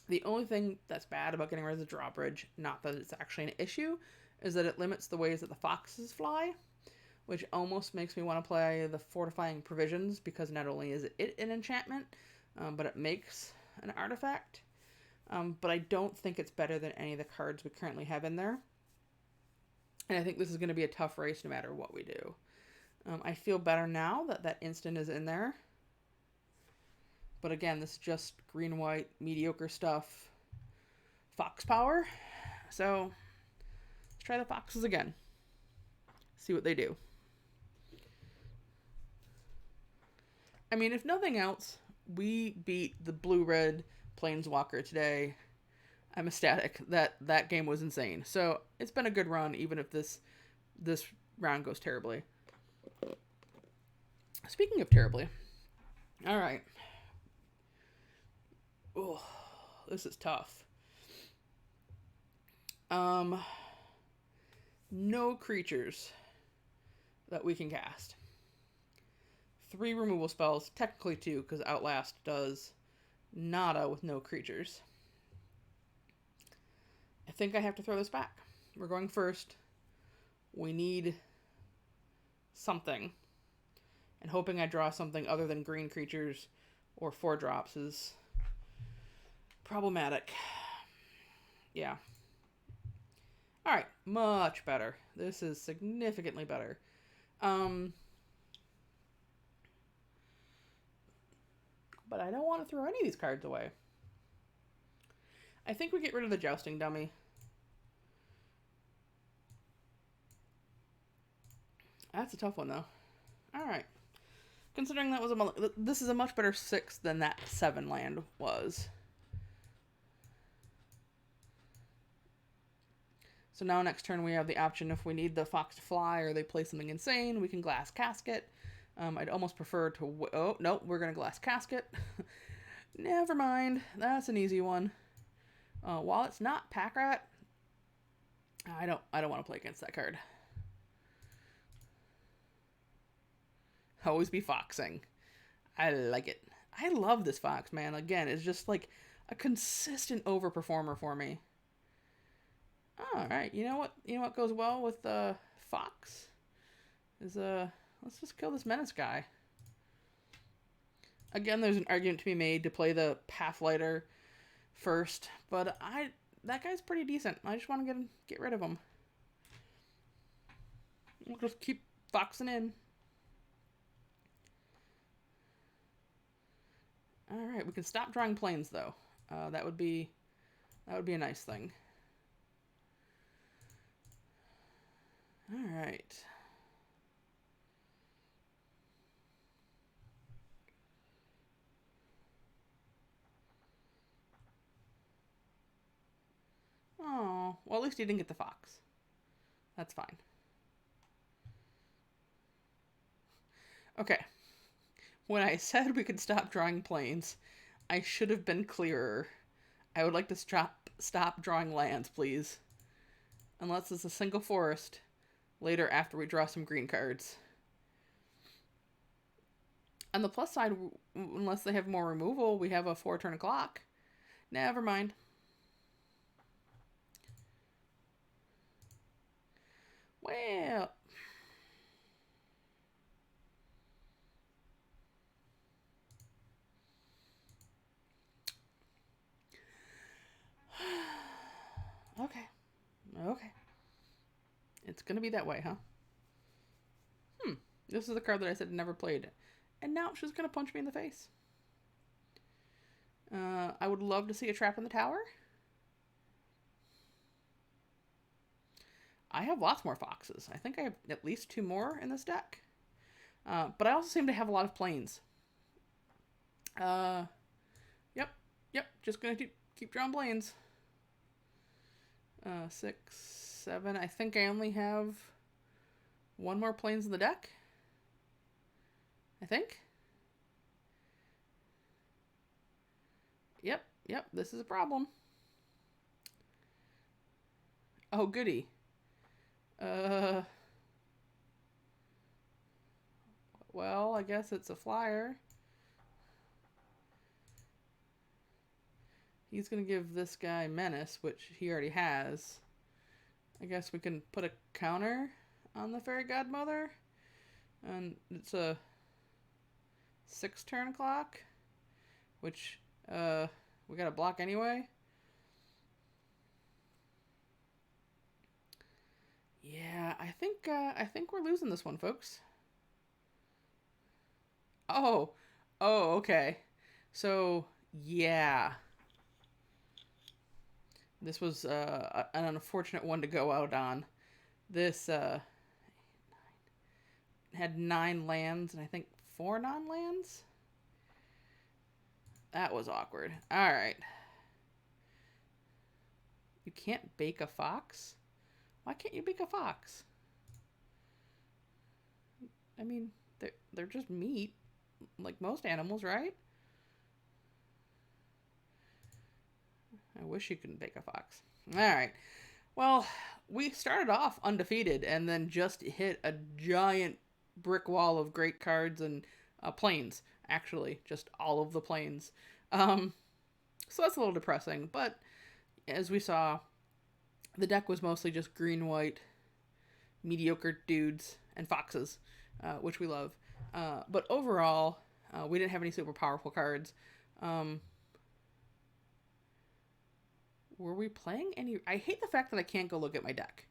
The only thing that's bad about getting rid of the drawbridge, not that it's actually an issue, is that it limits the ways that the foxes fly, which almost makes me want to play the fortifying provisions, because not only is it an enchantment, but it makes an artifact. But I don't think it's better than any of the cards we currently have in there. And I think this is going to be a tough race no matter what we do. I feel better now that that instant is in there. But again, this is just green-white, mediocre stuff. Fox power. So, let's try the foxes again. See what they do. I mean, if nothing else, we beat the blue-red Planeswalker today. I'm ecstatic. That game was insane. So, it's been a good run, even if this round goes terribly. Speaking of terribly. Alright. Oh, this is tough. No creatures that we can cast. 3 removal spells, technically 2, because Outlast does nada with no creatures. I think I have to throw this back. We're going first. We need something. And hoping I draw something other than green creatures or 4-drops is problematic. Yeah. Alright, much better. This is significantly better. But I don't want to throw any of these cards away. I think we get rid of the Jousting Dummy. That's a tough one, though. Alright. Considering that was this is a much better 6 than that 7 land was. So now next turn we have the option, if we need the fox to fly or they play something insane, we can Glass Casket. I'd almost prefer to... Oh, no, we're going to Glass Casket. Never mind. That's an easy one. While it's not Pack Rat, I don't want to play against that card. Always be foxing. I like it. I love this fox, man. Again, it's just like a consistent overperformer for me. Alright, you know what goes well with fox? Is let's just kill this menace guy. Again, there's an argument to be made to play the Pathlighter first, but that guy's pretty decent. I just want to get rid of him. We'll just keep foxing in. Alright, we can stop drawing planes, though. That would be a nice thing. Alright. Oh, well, at least you didn't get the fox. That's fine. Okay. When I said we could stop drawing planes, I should have been clearer. I would like to stop drawing lands, please. Unless it's a single forest. Later, after we draw some green cards. On the plus side, unless they have more removal, we have a 4-turn clock. Never mind. Well... Okay. It's gonna be that way, huh? This is the card that I said never played. And now she's gonna punch me in the face. I would love to see a trap in the tower. I have lots more foxes. I think I have at least 2 more in this deck. But I also seem to have a lot of planes. Yep. Just gonna keep drawing planes. 6, 7. I think I only have one more planes in the deck. I think. Yep, this is a problem. Oh, goody. Well, I guess it's a flyer. He's going to give this guy Menace, which he already has. I guess we can put a counter on the Fairy Godmother. And it's a 6 turn clock, which we got to block anyway. Yeah, I think we're losing this one, folks. Oh, okay. So yeah, this was an unfortunate one to go out on. This had 9 lands and I think 4 non-lands. That was awkward. All right. You can't bake a fox? Why can't you bake a fox? I mean, they're just meat, like most animals, right? I wish you could bake a fox. All right. Well, we started off undefeated and then just hit a giant brick wall of great cards and planes. Actually, just all of the planes. So that's a little depressing. But as we saw, the deck was mostly just green, white, mediocre dudes and foxes, which we love. But overall, we didn't have any super powerful cards. Were we playing any... I hate the fact that I can't go look at my deck.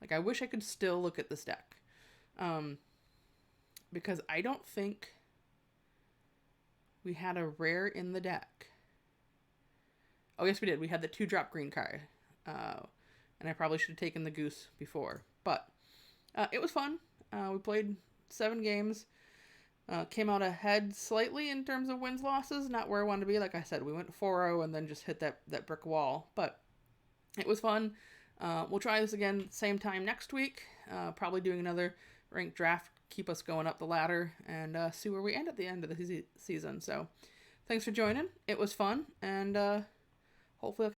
Like, I wish I could still look at this deck. Because I don't think we had a rare in the deck. Oh, yes, we did. We had the 2-drop green card. And I probably should have taken the goose before. But it was fun. We played 7 games. Came out ahead slightly in terms of wins, losses. Not where I wanted to be. Like I said, we went 4-0 and then just hit that brick wall. But it was fun. We'll try this again same time next week. Probably doing another ranked draft. Keep us going up the ladder and see where we end at the end of the season. So thanks for joining. It was fun. And hopefully